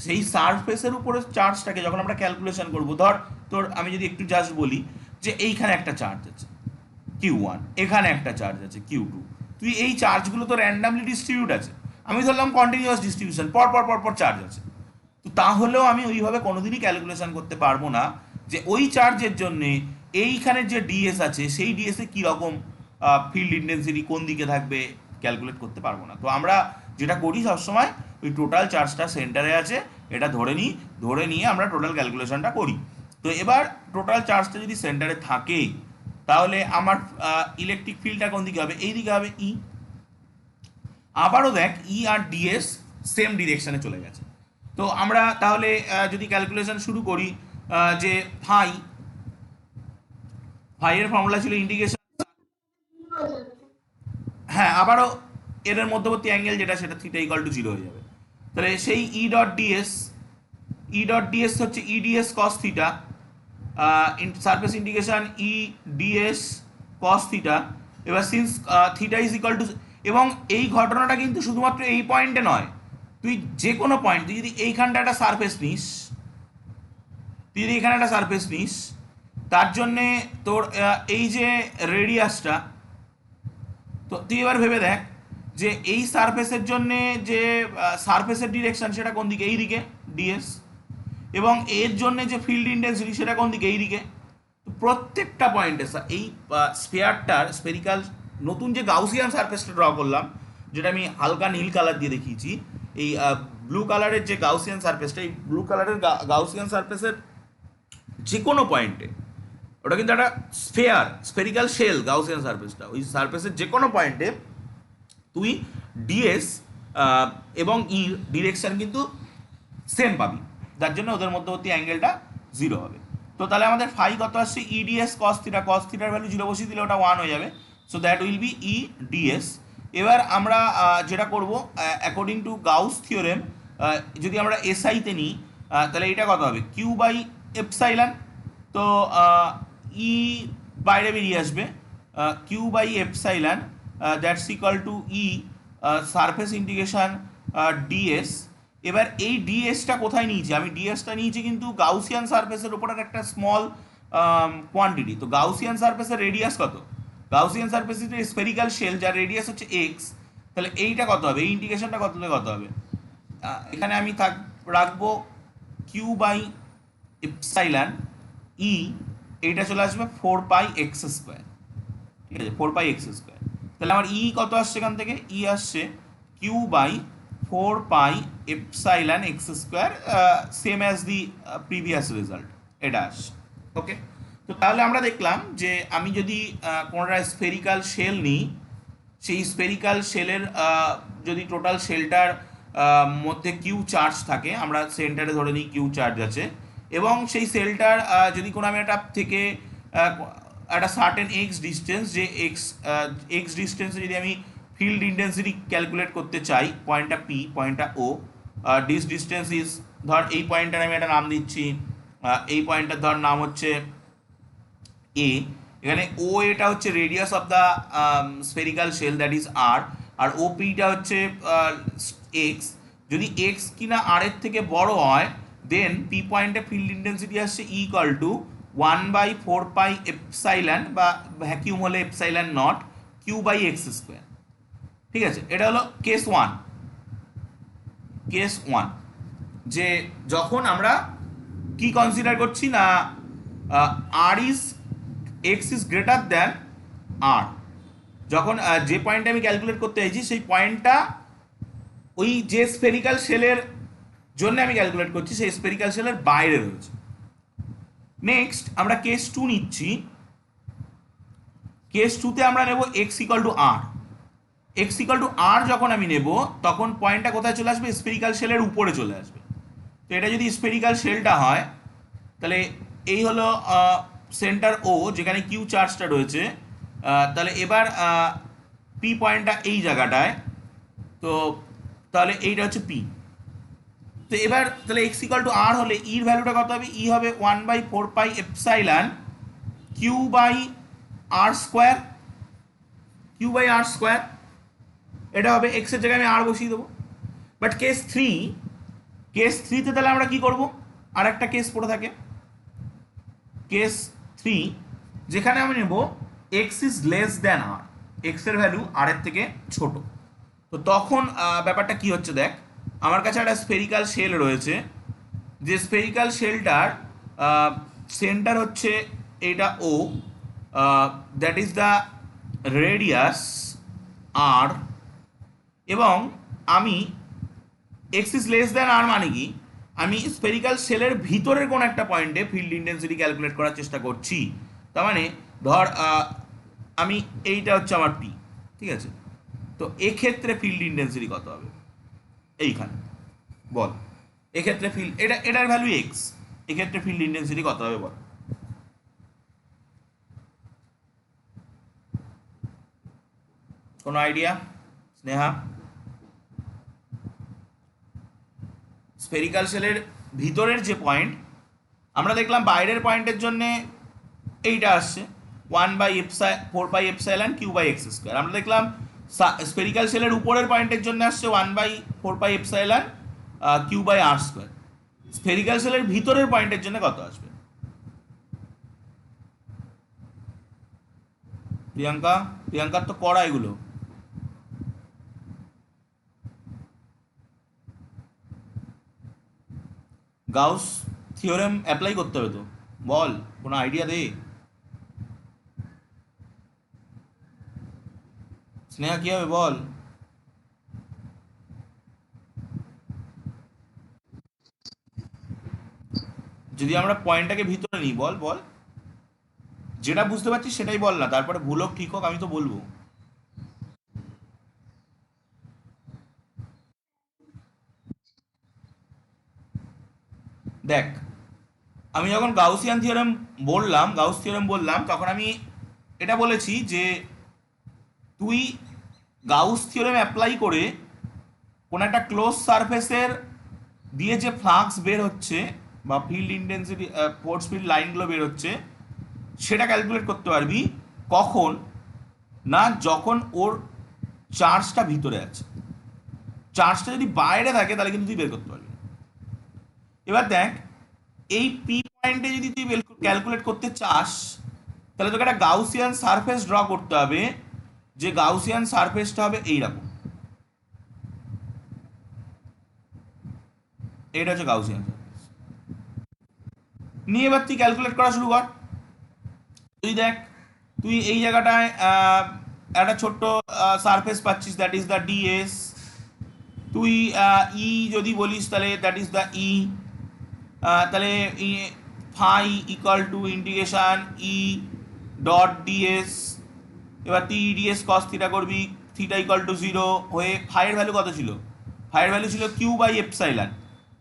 সেই সারফেসের উপরে চার্জটাকে যখন আমরা ক্যালকুলেশন করব, ধর তোর আমি যদি একটু জাস্ট বলি যে এইখানে একটা চার্জ আছে Q1, এখানে একটা চার্জ আছে Q2, তুই এই চার্জগুলো তো র্যান্ডামলি ডিস্ট্রিবিউট আছে, আমি ধরলাম কন্টিনিউয়াস ডিস্ট্রিবিউশন, পর পর পর পর চার্জ আছে, তো তাহলেও আমি ওইভাবে কোনোদিনই ক্যালকুলেশন করতে পারবো না যে ওই চার্জের জন্যে এইখানের যে ডিএস আছে সেই ডিএসে কীরকম ফিল্ড ইন্টেন্সিটি কোন দিকে থাকবে ক্যালকুলেট করতে পারবো না। তো আমরা যেটা করি সবসময় ওই টোটাল চার্জটা সেন্টারে আছে এটা ধরে নিয়ে আমরা টোটাল ক্যালকুলেশনটা করি। তো এবার টোটাল চার্জটা যদি সেন্টারে থাকে তাহলে আমার ইলেকট্রিক ফিল্ডটা কোন দিকে হবে, এই দিকে হবে ই। আবারও দেখ ই আর ডিএস সেম ডিরেকশনে চলে গেছে। তো আমরা তাহলে যদি ক্যালকুলেশন শুরু করি যে ফাই এর ফর্মুলা ছিল ইন্টিগ্রেশন, হ্যাঁ আবারও এর মধ্যবর্তী অ্যাঙ্গেল যেটা সেটা থিটা ইকুয়াল টু 0 হয়ে যাবে। তাহলে সেই ই ডট ডিএস হচ্ছে e ds cos theta, surface integration e ds cos theta. এবার since theta is equal to, এবং এই ঘটনাটা কিন্তু শুধুমাত্র এই পয়েন্টে নয়, তুই যে কোনো পয়েন্ট, তুই যদি এইখানটা একটা সারফেস নিস, তার জন্যে তোর এই যে রেডিয়াসটা, তো তুই এবার ভেবে দেখ যে এই সারফেসের জন্যে যে সারফেসের ডিরেকশন সেটা কোন দিকে, এই দিকে ডিএস, এবং এর জন্যে যে ফিল্ড ইন্টেন্সিটি সেটা কোন দিকে, এই দিকে। তো প্রত্যেকটা পয়েন্টে এই স্ফিয়ারটার স্পেরিক্যাল নতুন যে গাউসিয়ান সারফেসটা ড্র করলাম, যেটা আমি হালকা নীল কালার দিয়ে দেখিয়েছি, এই ব্লু কালারের যে গাউসিয়ান সারফেসটা, এই ব্লু কালারের গাউসিয়ান সারফেসের যে কোনো পয়েন্টে, ওটা কিন্তু একটা স্ফেরিক্যাল শেল গাউসিয়ান সারফেসটা, ওই সারফেসের যে কোনো পয়েন্টে তুই ডিএস এবং ই ডিরেকশন কিন্তু সেম পাবি, যার জন্য ওদের মধ্যবর্তী অ্যাঙ্গেলটা জিরো হবে। তো তাহলে আমাদের ফাই কত আসছে, ইডিএস কস থিটা, কস থিটার ভ্যালু জিরো বসিয়ে দিলে ওটা 1 হয়ে যাবে, so that will be E DS. এবার আমরা যেটা করব অ্যাকর্ডিং টু গাউস থিওরেম, যদি আমরা এসআইতে নিই তাহলে এটা কত হবে, কিউ বাই এপসাইলন। তো ই বাইরে বেরিয়ে আসবে, Q by epsilon that's equal to E surface integration DS. এবার এই ডিএসটা কোথায় নিয়েছি আমি, ডিএসটা নিয়েছি কিন্তু গাউসিয়ান সারফেসের উপরের একটা স্মল কোয়ান্টিটি। তো গাউসিয়ান সারফেসের রেডিয়াস কত, Gaussian surface is spherical shell যার রেডিয়াস হচ্ছে এক্স, তাহলে এইটা কত হবে, এই ইন্টিগ্রেশনটা কত কত হবে, এখানে আমি রাখবো কিউ বাই এপসাইলন ই, এইটা চলে আসবে 4 পাই এক্স স্কোয়ার, ঠিক আছে, 4 পাই এক্স স্কোয়ার। তাহলে আমার ই কত আসছে এখান থেকে, ই আসছে Q by 4 pi epsilon X square, same as the previous result, এটা আসছে। ওকে, তো তাহলে আমরা দেখলাম যে আমি যদি কোনোটা স্ফেরিক্যাল শেল নিই, সেই স্ফেরিক্যাল শেলের যদি টোটাল শেলটার মধ্যে কিউ চার্জ থাকে, আমরা সেন্টারে ধরে নিই কিউ চার্জ আছে, এবং সেই সেলটার যদি কোনো আমি একটা থেকে একটা সার্টেন এক্স ডিস্টেন্স, যে এক্স ডিস্টেন্সে যদি আমি ফিল্ড ইন্টেন্সিটি ক্যালকুলেট করতে চাই, পয়েন্টটা পি, পয়েন্টটা ও, দিস ডিস্টেন্স ইজ, ধর এই পয়েন্টটার আমি একটা নাম দিচ্ছি, এই পয়েন্টটার ধর নাম হচ্ছে এ, এখানে ও এটা হচ্ছে radius of the spherical shell that is r, আর ও পিটা হচ্ছে এক্স। যদি এক্স কিনা আর এর থেকে বড় হয়, দেন পি পয়েন্টে ফিল্ড ইন্টেন্সিটি আসছে ইকুয়াল টু 1/4 পাই এপসাইলন, বা ভ্যাকিউম হলে epsilon not, Q by X square. ঠিক আছে, এটা হলো কেস ওয়ান। কেস ওয়ান, যে যখন আমরা কি কনসিডার করছি না, r is x is greater than r, যখন যে পয়েন্টটা আমি ক্যালকুলেট করতে চাইছি সেই পয়েন্টটা ওই যে স্ফেরিক্যাল শেলের জন্য আমি ক্যালকুলেট করছি সেই স্ফেরিক্যাল শেলের বাইরে রয়েছে। নেক্সট আমরা কেস টু নিচ্ছি। কেস টুতে আমরা নেব x equal to r. X equal to r যখন আমি নেব, তখন পয়েন্টটা কোথায় চলে আসবে, স্ফেরিক্যাল শেলের উপরে চলে আসবে। তো এটা যদি স্ফেরিক্যাল শেলটা হয়, তাহলে এই হলো সেন্টার ও, যেখানে কিউ চার্জটা রয়েছে। তাহলে এবার পি পয়েন্টটা এই জায়গাটায়, তো তাহলে এইটা হচ্ছে পি। তো এবার তাহলে এক্স ইকাল টু আর হলে ইর ভ্যালুটা কত হবে, ই হবে 1/4 pi epsilon Q by R square, Q by R square, এটা হবে এক্সের জায়গায় আমি আর বসিয়ে দেবো। বাট কেস থ্রি, কেস থ্রিতে তাহলে আমরা কি করব, আর একটা কেস পড়ে থাকে, কেস থ্রি, যেখানে আমি নেব এক্স ইজ লেস দ্যান আর, এক্সের ভ্যালু আর এর থেকে ছোট। তো তখন ব্যাপারটা কি হচ্ছে দেখ, আমার কাছে একটা স্ফেরিক্যাল শেল রয়েছে, যে স্ফেরিক্যাল শেলটার সেন্টার হচ্ছে এটা ও, দ্যাট ইজ দ্য রেডিয়াস আর, এবং আমি এক্স ইজ লেস দ্যান আর মানে কি, আমি স্ফেরিক্যাল সেলের ভিতরের কোন একটা পয়েন্টে ফিল্ড ইন্টেন্সিটি ক্যালকুলেট করার চেষ্টা করছি। তার মানে ধর আমি এইটা হচ্ছে আমার পি, ঠিক আছে, তো এক্ষেত্রে ফিল্ড ইন্টেন্সিটি কত হবে, এইখানে বল, এক্ষেত্রে ফিল্ড, এটার ভ্যালু এক্স, এক্ষেত্রে ফিল্ড ইন্টেন্সিটি কত হবে বল। কোনো আইডিয়া স্নেহা? স্ফেরিক্যাল সেলের ভিতরের যে পয়েন্ট, আমরা দেখলাম বাইরের পয়েন্টের জন্য এইটা আসছে 1/4 pi epsilon Q by X square. আমরা দেখলাম স্ফেরিক্যাল সেলের উপরের পয়েন্টের জন্য আসছে 1/4 pi epsilon Q by R square. Spherical সেলের ভিতরের পয়েন্টের জন্য কত আসবে? প্রিয়াঙ্কা, প্রিয়াঙ্কার তো করা এগুলো। গাউস থিওরেম অ্যাপ্লাই করতে হবে তো, বল কোনো আইডিয়া দে। স্নেহা কি হবে বল। যদি আমরা পয়েন্টটাকে ভিতরে নিই, বল বল, যেটা বুঝতে পারছিস সেটাই বল না, তারপরে ভুল হোক ঠিক হোক আমি তো বলবো। দেখ, আমি যখন গাউস থিওরেম বললাম, তখন আমি এটা বলেছি যে তুই গাউস থিওরেম অ্যাপ্লাই করে কোন একটা ক্লোজ সারফেসের দিয়ে যে ফ্লাক্স বের হচ্ছে বা ফিল্ড ইন্টেন্সিটি ফোর্স ফিল্ড লাইনগুলো বের হচ্ছে সেটা ক্যালকুলেট করতে পারবি কখন, না যখন ওর চার্জটা ভিতরে আছে। চার্জটা যদি বাইরে থাকে তাহলে কিন্তু তুই বের করতে পারবি না। এবার দেখ, এই পি পয়েন্টে যদি তুই ক্যালকুলেট করতে চাস তাহলে তোকে একটা গাউসিয়ান সারফেস ড্র করতে হবে, যে গাউসিয়ান সারফেসটা হবে এইরকম। এটা হচ্ছে গাউসিয়ান সারফেস। নিয়ে এবার তুই ক্যালকুলেট করা শুরু কর। তুই দেখ, তুই এই জায়গাটায় একটা ছোট্ট সারফেস পাচ্ছিস, দ্যাট ইজ দ্য ডিএস। তুই ই যদি বলিস তাহলে দ্যাট ইজ দ্য ই। তাহলে phi equal to integration E dot DS. এবার তুই ইডিএস কস থিটা করবি, থিটা ইকুয়াল টু 0 হয়ে ফাইয়ের ভ্যালু কত ছিল? ফাইয়ের ভ্যালু ছিল কিউ বাই এপসাইলন।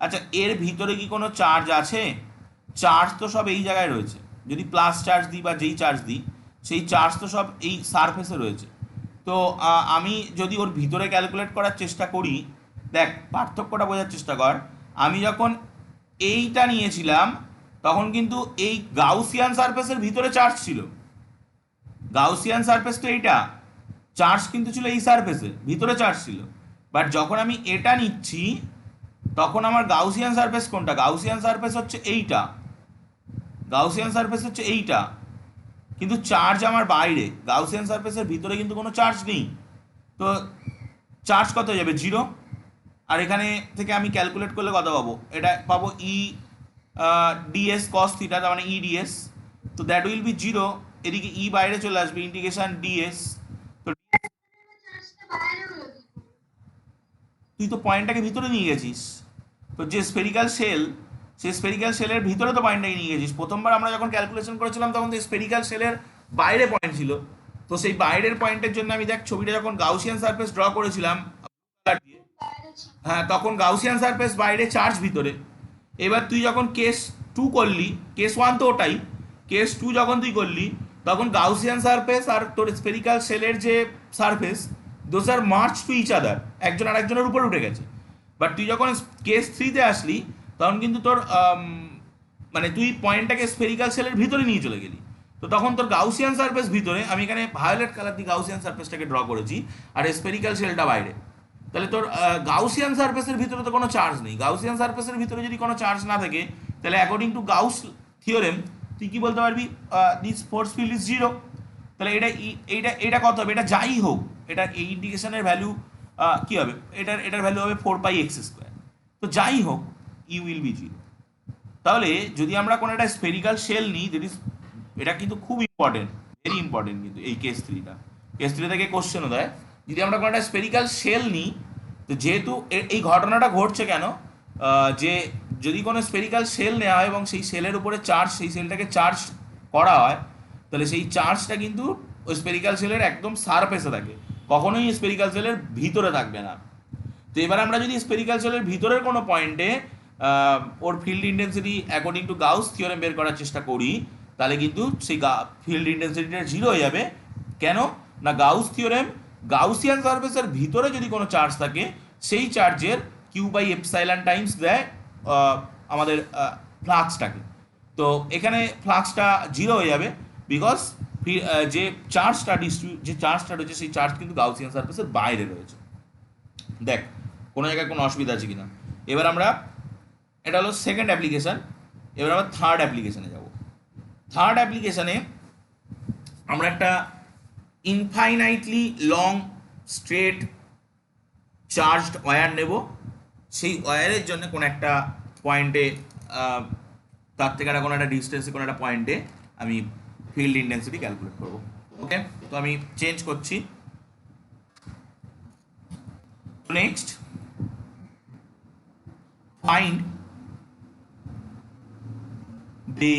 আচ্ছা, এর ভিতরে কি কোনো চার্জ আছে? চার্জ তো সব এই জায়গায় রয়েছে। যদি প্লাস চার্জ দিই বা যেই চার্জ দিই, সেই চার্জ তো সব এই সারফেসে রয়েছে। তো আমি যদি ওর ভিতরে ক্যালকুলেট করার চেষ্টা করি, দেখ পার্থক্যটা বোঝার চেষ্টা কর। আমি যখন এইটা নিয়েছিলাম তখন কিন্তু এই গাউসিয়ান সারফেসের ভিতরে চার্জ ছিল। গাউসিয়ান সারফেস তো এইটা, চার্জ কিন্তু ছিল এই সারফেসে, ভিতরে চার্জ ছিল। বাট যখন আমি এটা নিচ্ছি তখন আমার গাউসিয়ান সারফেস কোনটা? গাউসিয়ান সারফেস হচ্ছে এইটা, গাউসিয়ান সারফেস হচ্ছে এইটা, কিন্তু চার্জ আমার বাইরে। গাউসিয়ান সারফেসের ভিতরে কিন্তু কোনো চার্জ নেই। তো চার্জ কত হয়ে যাবে? 0। আর এখানে থেকে আমি ক্যালকুলেট করলে কত পাবো? এটা পাবো ই ডিএস কস থিটা, তার মানে ই ডিএস। তো দ্যাট উইল বি 0। এদিকে ই বাইরে চলে আসবে, ইন্টিগ্রেশন ডিএস। তো তুই তো পয়েন্টটাকে ভিতরে নিয়ে গেছিস। তো যে স্পেরিক্যাল শেল, সেই স্পেরিক্যাল শেলের ভিতরে তো পয়েন্টটাকে নিয়ে গেছিস। প্রথমবার আমরা যখন ক্যালকুলেশন করেছিলাম তখন তো স্পেরিক্যাল শেলের বাইরে পয়েন্ট ছিল। তো সেই বাইরের পয়েন্টের জন্য আমি দেখ ছবিটা যখন গাউসিয়ান সারফেস ড্র করেছিলাম, হ্যাঁ, তখন গাউসিয়ান সারফেস বাইরে, চার্জ ভিতরে। এবার তুই যখন কেস 2 করলি, কেস 1 তো ওটাই, কেস 2 যখন তুই করলি তখন গাউসিয়ান সারফেস আর তোর স্পেরিক্যাল শেলের যে surface, those are march to each other, একজন আর একজনের উপর উঠে গেছে। বাট তুই যখন কেস 3-তে আসলি তখন কিন্তু তোর মানে তুই পয়েন্টটাকে স্পেরিক্যাল সেলের ভিতরে নিয়ে চলে গেলি। তো তখন তোর গাউসিয়ান সারফেস ভিতরে, আমি এখানে ভায়োলেট কালার দিয়ে গাউসিয়ান সারফেসটাকে ড্র করেছি, আর স্পেরিক্যাল সেলটা বাইরে। তাহলে তোর গাউসিয়ান সারফেসের ভিতরে তো কোনো চার্জ নেই। গাউসিয়ান সারফেসের ভিতরে যদি কোনো চার্জ না থাকে তাহলে অ্যাকর্ডিং টু গাউস থিওরেম তুই কি বলতে পারবি? This force field is 0। তাহলে এইটা এটা কত হবে? এটা যাই হোক, এটা এই ইন্ডিকেশনের ভ্যালু কি হবে? এটার ভ্যালু হবে 4πx²। তো যাই হোক, ইউ উইল বি 0। তাহলে যদি আমরা কোনো একটা স্পেরিক্যাল শেল নিই, যেটি, এটা কিন্তু খুব ইম্পর্টেন্ট, ভেরি ইম্পর্টেন্ট কিন্তু এই কেস 3টা, কেস 3 থেকে কোশ্চেনও দেয়। যদি আমরা কোনো একটা স্পেরিক্যাল শেল নিই, তো যেহেতু এই ঘটনাটা ঘটছে কেন, যে যদি কোনো স্পেরিক্যাল শেল নেওয়া হয় এবং সেই সেলের উপরে চার্জ, সেই সেলটাকে চার্জ করা হয়, তাহলে সেই চার্জটা কিন্তু ওই স্পেরিক্যাল সেলের একদম সারফেসে থাকে, কখনোই স্পেরিক্যাল সেলের ভিতরে থাকবে না। তো এবার আমরা যদি স্পেরিক্যাল সেলের ভিতরের কোনো পয়েন্টে ওর field intensity according to Gauss theorem বের করার চেষ্টা করি, তাহলে কিন্তু সেই ফিল্ড ইন্টেন্সিটিটা 0 হয়ে যাবে। কেন না? গাউস থিওরেম গাউসিয়ান সারফেসের ভিতরে যদি কোনো চার্জ থাকে সেই চার্জের কিউ বাই এপসাইলন টাইমস দেয় আমাদের ফ্লাক্সটাকে। তো এখানে ফ্লাক্সটা 0 হয়ে যাবে, বিকজ যে চার্জটা রয়েছে সেই চার্জ কিন্তু গাউসিয়ান সারফেসের বাইরে রয়েছে। দেখ কোনো জায়গায় কোনো অসুবিধা আছে কিনা। এবার আমরা, এটা হলো সেকেন্ড অ্যাপ্লিকেশন, এবার আমরা থার্ড অ্যাপ্লিকেশনে যাব। থার্ড অ্যাপ্লিকেশনে আমরা একটা infinitely long straight charged wire নেব। সেই ওয়্যারের জন্য কোনো একটা পয়েন্টে, তার থেকে কোনো একটা ডিস্টেন্সে কোনো একটা পয়েন্টে আমি ফিল্ড ইন্টেন্সিটি ক্যালকুলেট করবো। ওকে, তো আমি চেঞ্জ করছি। Next, find the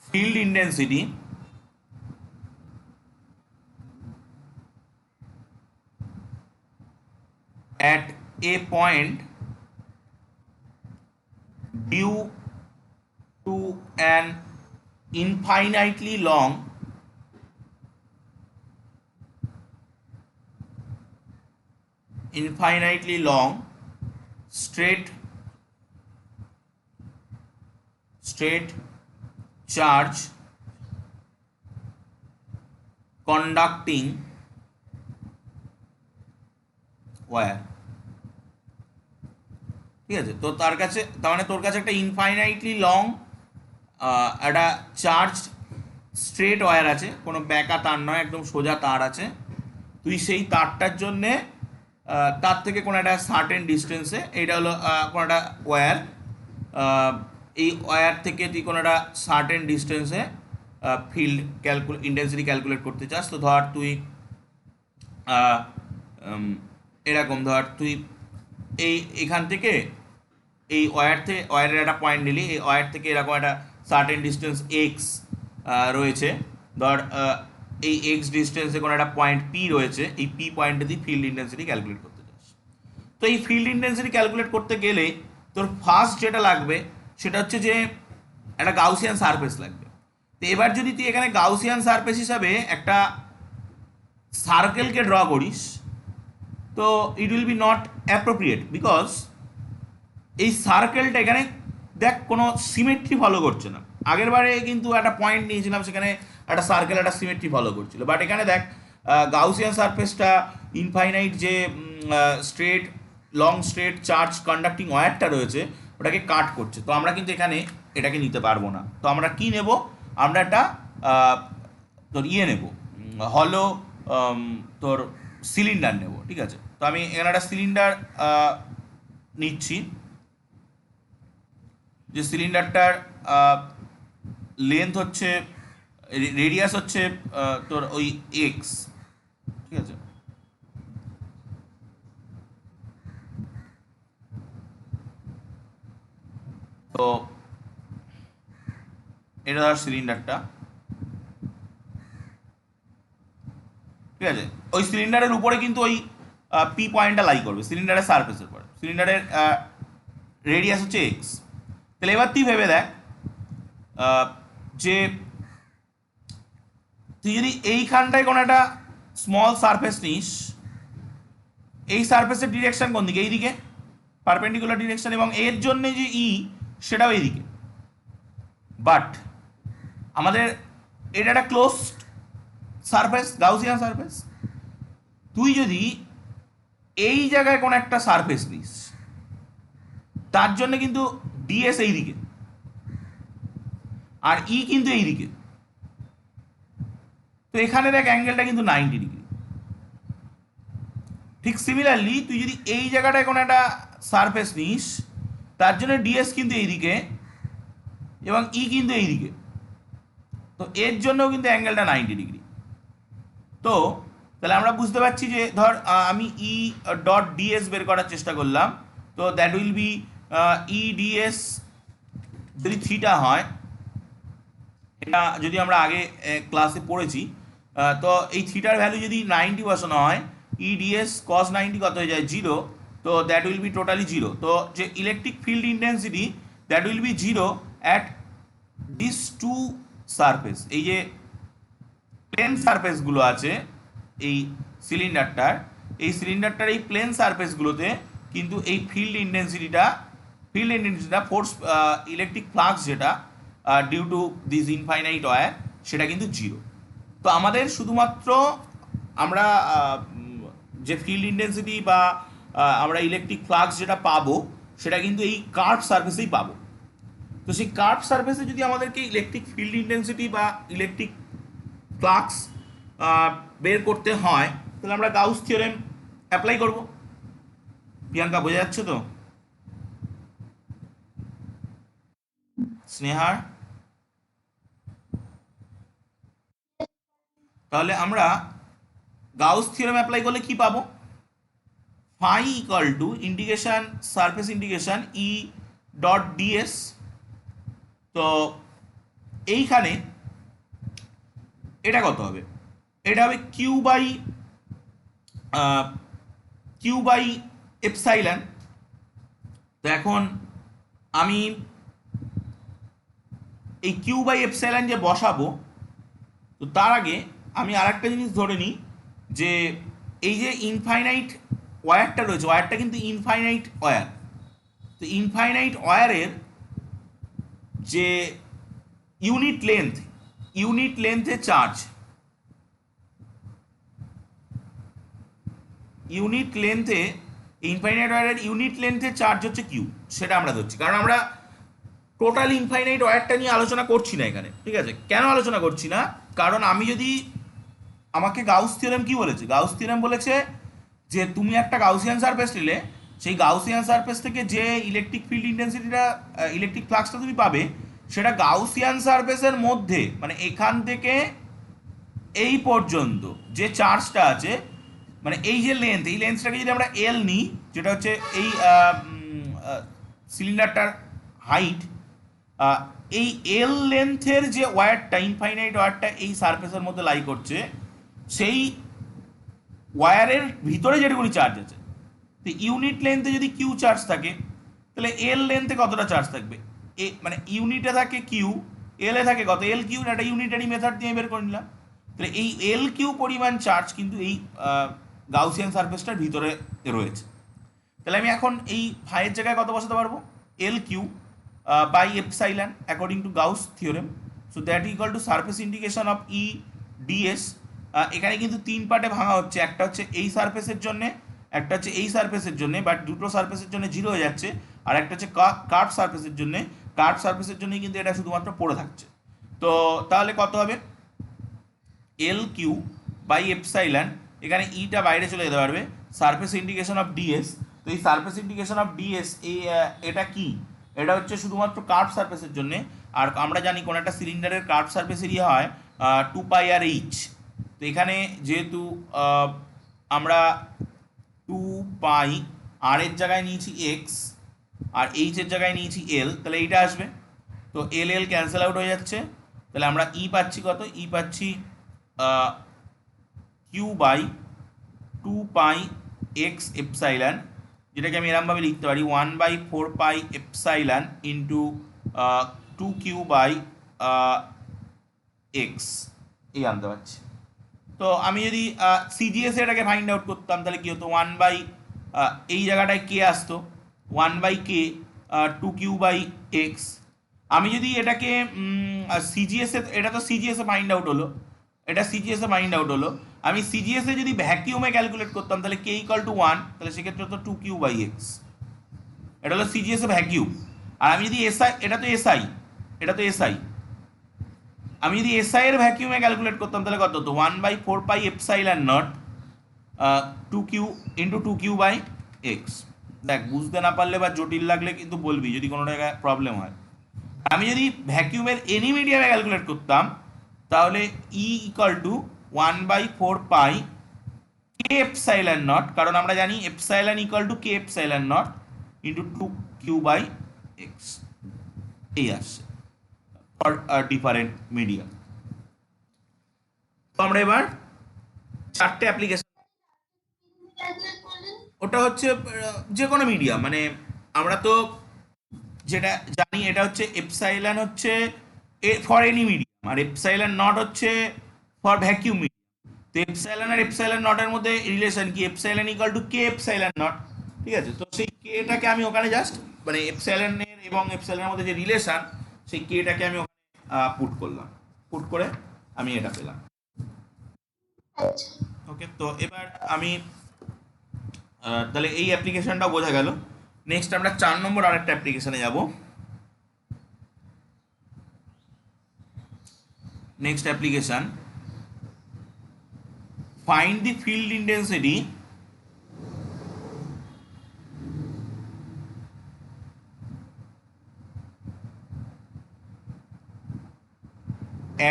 field intensity at a point due to an infinitely long straight charge conducting wire। ঠিক আছে, তো তার কাছে তার মানে তোর কাছে একটা ইনফাইনাইটলি লং একটা চার্জ স্ট্রেট ওয়্যার আছে, কোনো ব্যাকা তার নয়, একদম সোজা তার আছে। তুই সেই তারটার জন্যে তার থেকে কোনো একটা সার্টেন ডিস্টেন্সে, এইটা হলো কোনো একটা ওয়্যার, এই ওয়্যার থেকে তুই কোনো একটা সার্টেন ডিস্টেন্সে ফিল্ড ইন্টেন্সিটি ক্যালকুলেট করতে চাস। তো ধর তুই এরকম ধর তুই এখান থেকে এই ওয়্যারের একটা পয়েন্ট নিলি, এই ওয়্যার থেকে এরকম একটা সার্টেন ডিস্টেন্স এক্স রয়েছে, ধর এই এক্স ডিস্টেন্সে কোনো একটা পয়েন্ট পি রয়েছে, এই পি পয়েন্টে তুই ফিল্ড ইন্টেন্সিটি ক্যালকুলেট করতে চাস। তো এই ফিল্ড ইন্টেন্সিটি ক্যালকুলেট করতে গেলে তোর ফার্স্ট যেটা লাগবে সেটা হচ্ছে যে একটা গাউসিয়ান সারফেস লাগবে। তো এবার যদি তুই এখানে গাউসিয়ান সারফেস হিসাবে একটা সার্কেলকে ড্র করিস, তো it will be not appropriate, because এই সার্কেলটা এখানে দেখ কোনো সিমেট্রি ফলো করছে না। আগের বারে কিন্তু একটা পয়েন্ট নিয়েছিলাম, সেখানে একটা সার্কেল একটা সিমেট্রি ফলো করছিল, বাট এখানে দেখ গাউসিয়ান সারফেসটা ইনফাইনাইট যে লং স্ট্রেট চার্জ কন্ডাক্টিং ওয়্যারটা রয়েছে ওটাকে কাট করছে। তো আমরা কিন্তু এখানে এটাকে নিতে পারবো না। তো আমরা কি নেব, আমরা একটা তোর নেব, হলো তোর সিলিন্ডার নেব। ঠিক আছে, তো আমি এখানে একটা সিলিন্ডার নিচ্ছি, যে সিলিন্ডারটার লেন্থ হচ্ছে, রেডিয়াস হচ্ছে তোর ওই এক্স। ঠিক আছে, তো এটা ধর সিলিন্ডারটা। ঠিক আছে, ওই সিলিন্ডারের উপরে কিন্তু ওই পি পয়েন্টটা লাই করবে সিলিন্ডারের সারফেসের পরে। সিলিন্ডারের রেডিয়াস হচ্ছে এক্স। তাহলে এবার তুই ভেবে দেখ যে তুই যদি এইখানটায় কোনো একটা স্মল সারফেস নিস, এই সারফেসের ডিরেকশন কোন দিকে? এইদিকে, পারপেন্ডিকুলার ডিরেকশন, এবং এর জন্য যে সেটাও এইদিকে। বাট আমাদের এটা একটা ক্লোজড সারফেস, গাউসিয়ান সারফেস। তুই যদি এই জায়গায় কোনো একটা সারফেস নিস, তার জন্য কিন্তু ডিএস এইদিকে আর কিন্তু এইদিকে। তো এখানে দেখ অ্যাঙ্গেলটা কিন্তু 90 ডিগ্রি। ঠিক সিমিলারলি তুই যদি এই জায়গাটায় কোনো একটা সারফেস নিস, তার জন্য ডিএস কিন্তু এইদিকে এবং কিন্তু এইদিকে। তো এর জন্যও কিন্তু অ্যাঙ্গেলটা 90 ডিগ্রি। তো তাহলে আমরা বুঝতে পারছি যে ধর আমি ডট ডিএস বের করার চেষ্টা করলাম, তো দ্যাট উইল বি ডিএস যদি থিটা হয়, এটা যদি আমরা আগে ক্লাসে পড়েছি, তো এই থিটার ভ্যালু যদি 90 বসানো হয়, ডিএস কস 90 কত হয়ে যায়? 0। তো দ্যাট উইল বি টোটালি 0। তো যে electric field intensity that will be 0 at this two surface. এই যে প্লেন সারফেসগুলো আছে এই সিলিন্ডারটার এই প্লেন সারফেসগুলোতে কিন্তু এই ফিল্ড ইন্টেন্সিটিটা ফোর্স ইলেকট্রিক ফ্লাক্স যেটা due to this infinite wire, সেটা কিন্তু 0। তো আমাদের শুধুমাত্র আমরা যে ফিল্ড ইন্টেন্সিটি বা আমরা ইলেকট্রিক ফ্লাক্স যেটা পাবো, সেটা কিন্তু এই কার্ভ সারফেসেই পাবো। তো সেই কার্ভ সারফেসে যদি আমাদেরকে ইলেকট্রিক ফিল্ড ইন্টেন্সিটি বা ইলেকট্রিক ফ্লাক্স বের করতে হয়, তাহলে আমরা গাউস থিওরেম অ্যাপ্লাই করব। প্রিয়াঙ্কা, বোঝা যাচ্ছে তো? স্নেহার, তাহলে আমরা গাউস থিওরেম অ্যাপ্লাই করলে কি পাবো? Phi equal to integration surface integration dot DS. তো এইখানে এটা কত হবে? এটা হবে কিউ বাই এপসাইলন। তো এখন আমি এই কিউ বাই এপসাইলন যে বসাবো, তো তার আগে আমি আর একটা জিনিস ধরে নিই যে এই যে ইনফাইনাইট ওয়্যারটা রয়েছে, ওয়্যারটা কিন্তু ইনফাইনাইট ওয়্যার। তো ইনফাইনাইট ওয়্যারের যে ইউনিট লেন্থে চার্জ, ইউনিট লেন্থে ইনফাইনাইট ওয়্যারের ইউনিট লেন্থে চার্জ হচ্ছে কিউ, সেটা আমরা ধরছি। কারণ আমরা টোটাল ইনফাইনাইট ওয়্যারটা নিয়ে আলোচনা করছি না এখানে, ঠিক আছে? কেন আলোচনা করছি না? কারণ আমি যদি, আমাকে গাউস থিওরেম কি বলেছে? গাউস থিওরেম বলেছে যে তুমি একটা গাউসিয়ান সারফেস নিলে, সেই গাউসিয়ান সারফেস থেকে যে ইলেকট্রিক ফিল্ড ইন্টেন্সিটিটা, ইলেকট্রিক ফ্লাক্সটা তুমি পাবে, সেটা গাউসিয়ান সারফেসের মধ্যে, মানে এখান থেকে এই পর্যন্ত যে চার্জটা আছে, মানে এই যে লেন্থ, এই লেন্থটাকে যদি আমরা এল নিই, যেটা হচ্ছে এই সিলিন্ডারটার হাইট, এই এল লেন্থের যে ওয়্যারটা, ইনফাইনাইট ওয়্যারটা এই সারফেসের মধ্যে লাই করছে, সেই ওয়্যারের ভিতরে যেটুকুনি চার্জ আছে, তো ইউনিট লেন্থে যদি কিউ চার্জ থাকে, তাহলে এল লেন্থে কতটা চার্জ থাকবে? মানে ইউনিটে থাকে কিউ, এল এ থাকে কত? L Q. একটা ইউনিটারি মেথড দিয়ে বের করে নিলাম। তাহলে এই এল কিউ পরিমাণ চার্জ কিন্তু এই গাউসিয়ান সারফেসটার ভিতরে রয়েছে। তাহলে আমি এখন এই ফাইয়ের জায়গায় কত বসাতে পারবো? L Q by epsilon according to Gauss theorem. So that equal to surface indication of E DS. এখানে কিন্তু তিন পার্টে ভাঙা হচ্ছে, একটা হচ্ছে এই সারফেসের জন্যে, একটা হচ্ছে এই সারফেসের জন্য, বাট দুটো সারফেসের জন্য জিরো হয়ে যাচ্ছে, আর একটা হচ্ছে কার্ভ সারফেসের জন্য। কার্ভ সারফেসের জন্যই কিন্তু এটা শুধুমাত্র পড়ে থাকছে। তো তাহলে কত হবে? এল কিউ বাই এপসাইলন, এখানে ইটা বাইরে চলে যেতে পারবে, সারফেস ইন্ডিকেশন অফ ডিএস। তো এই সারফেস ইন্ডিকেশন অফ ডিএস, এই এটা কি? এটা হচ্ছে শুধুমাত্র কার্ভ সারফেসের জন্য। আর আমরা জানি কোন একটা সিলিন্ডারের কার্ভ সারফেস এরিয়া হয় 2 পাই আর এইচ। তো এখানে যেহেতু আমরা 2 পাই আর এর জায়গায় নিয়েছি এক্স, আর এইচ এর জায়গায় নিয়েছি এল, তাহলে এইটা আসবে। তো এল এল ক্যান্সেল আউট হয়ে যাচ্ছে, তাহলে আমরা ই পাচ্ছি কত? ই পাচ্ছি Q by 2 pi X epsilon, যেটাকে আমি এরমভাবে লিখতে পারি 1/4 pi epsilon into 2 Q by X, এই আনতে পারছি। তো আমি যদি সিজিএস এটাকে ফাইন্ড আউট করতাম, তাহলে কি হতো? এই জায়গাটায় কে আসতো, 1/k 2 কিউ বাই এক্স। আমি যদি এটাকে সিজিএস এ, এটা তো সিজিএস এ ফাইন্ড আউট হলো, এটা সিজিএস এ ফাইন্ড আউট হলো। আমি সিজিএস এ যদি ভ্যাকিউমে ক্যালকুলেট করতাম, তাহলে কে ইকাল টু 1, তাহলে সেক্ষেত্রে তো 2 কিউ বাই এক্স। এটা হলো সিজিএস এ ভ্যাকিউম। আর আমি যদি এসআই, এটা তো এসআই, এটা তো এসআই, আমি যদি এসআই এর ভ্যাকিউমে ক্যালকুলেট করতাম, তাহলে কত হতো? 1/4 pi epsilon nought 2 Q into 2 Q by X. দেখ, বুঝতে না পারলে বা জটিল লাগলে কিন্তু বলবি যদি কোনো জায়গায় প্রবলেম হয়। আমি যদি ভ্যাকিউমের এনি মিডিয়ামে ক্যালকুলেট করতাম, তাহলে E equal to 1/4 pi K epsilon nought, কারণ আমরা জানি epsilon equal to K epsilon nought into 2 Q by X, এই আসছে ফর ডিফারেন্ট মিডিয়াম। তো আমরা এবার চারটে অ্যাপ্লিকেশন, ওটা হচ্ছে যে কোনো মিডিয়াম, মানে আমরা তো যেটা জানি এটা হচ্ছে এপসাইলন হচ্ছে ফর এনি মিডিয়াম, আর এপসাইলন নট হচ্ছে ফর ভ্যাকিউম মিডিয়াম। তো এপসাইলন আর এপসাইলন নটের মধ্যে রিলেশন কি? Epsilon equal to K epsilon nought, ঠিক আছে? তো সেই কেটাকে আমি ওখানে জাস্ট, মানে এপসাইলনের এবং এপসাইলনের মধ্যে যে রিলেশন, সেই কেটাকে আমি ওখানে পুট করলাম, পুট করে আমি এটা পেলাম। ওকে, তো এবার আমি তাহলে এই অ্যাপ্লিকেশনটা বোঝা গেল। নেক্সট আমরা 4 নম্বর আরেকটা অ্যাপ্লিকেশনে যাব। Next application, find the field intensity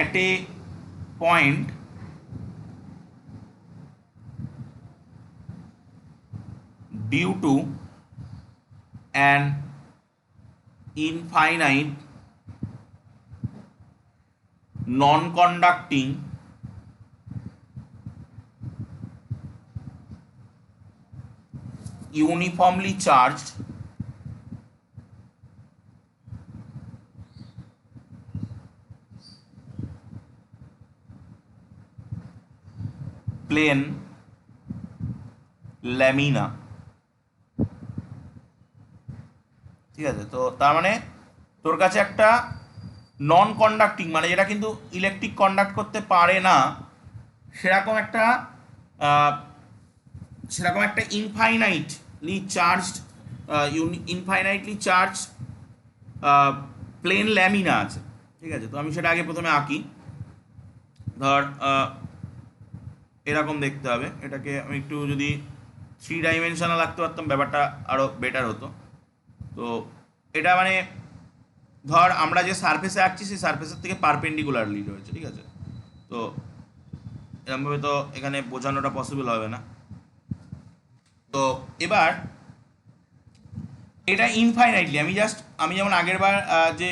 at a point due to an infinite non-conducting uniformly charged plane lamina, ঠিক আছে? তো তার মানে তোর কাছে একটা নন কন্ডাক্টিং, মানে যেটা কিন্তু ইলেকট্রিক কন্ডাক্ট করতে পারে না, সেরকম একটা আহ, সেরকম একটা infinitely charged infinitely charge plane lamina আছে, ঠিক আছে? তো আমি সেটা আগে প্রথমে আঁকি। ধর এরকম দেখতে হবে এটাকে। আমি একটু যদি 3 ডাইমেনশনাল আঁকতে পারতাম ব্যাপারটা আরও বেটার হতো। তো এটা মানে ধর আমরা যে সারফেসে আঁকছি সেই সারফেসের থেকে পারপেন্ডিকুলারলি রয়েছে, ঠিক আছে? তো এরকমভাবে তো এখানে বোঝানোটা পসিবল হবে না। তো এবার এটা ইনফাইনাইটলি আমি যেমন আগের বার যে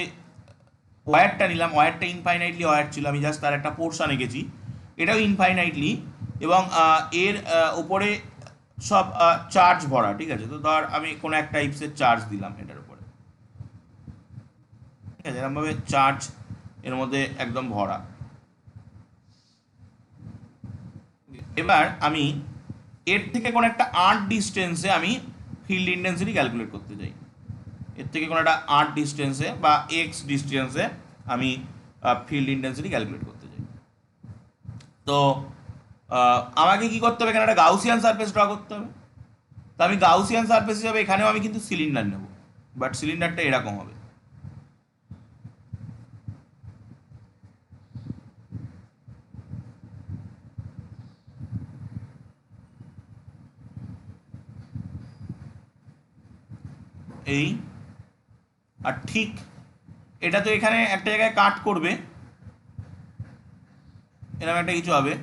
ওয়্যারটা নিলাম, ওয়্যারটা ইনফাইনাইটলি ওয়্যার ছিল, আমি জাস্ট তার একটা পোর্শন এঁকেছি। এটাও ইনফাইনাইটলি, এবং এর উপরে সব চার্জ ভরা, ঠিক আছে? তো ধর আমি কোনো এক টাইপসের চার্জ দিলাম এটার উপরে, ঠিক আছে? এরকমভাবে চার্জ এর মধ্যে একদম ভরা। এবার আমি এর থেকে কোনো একটা ডিস্টেন্সে আমি ফিল্ড ইন্টেন্সিটি ক্যালকুলেট করতে চাই। এর থেকে কোনো একটা ডিস্টেন্সে বা ডিস্টেন্সে আমি ফিল্ড ইন্টেন্সিটি ক্যালকুলেট করতে চাই। তো আমাকে কি করতে হবে? এখানে একটা গাউসিয়ান সারফেস ড্র করতে হবে। তো আমি গাউসিয়ান সারফেস হিসাবে এখানেও আমি কিন্তু সিলিন্ডার নেব, বাট সিলিন্ডারটা এরকম হবে। এই আর ঠিক এটা তো এখানে একটা জায়গায় কাট করবে, এরকম একটা কিছু হবে।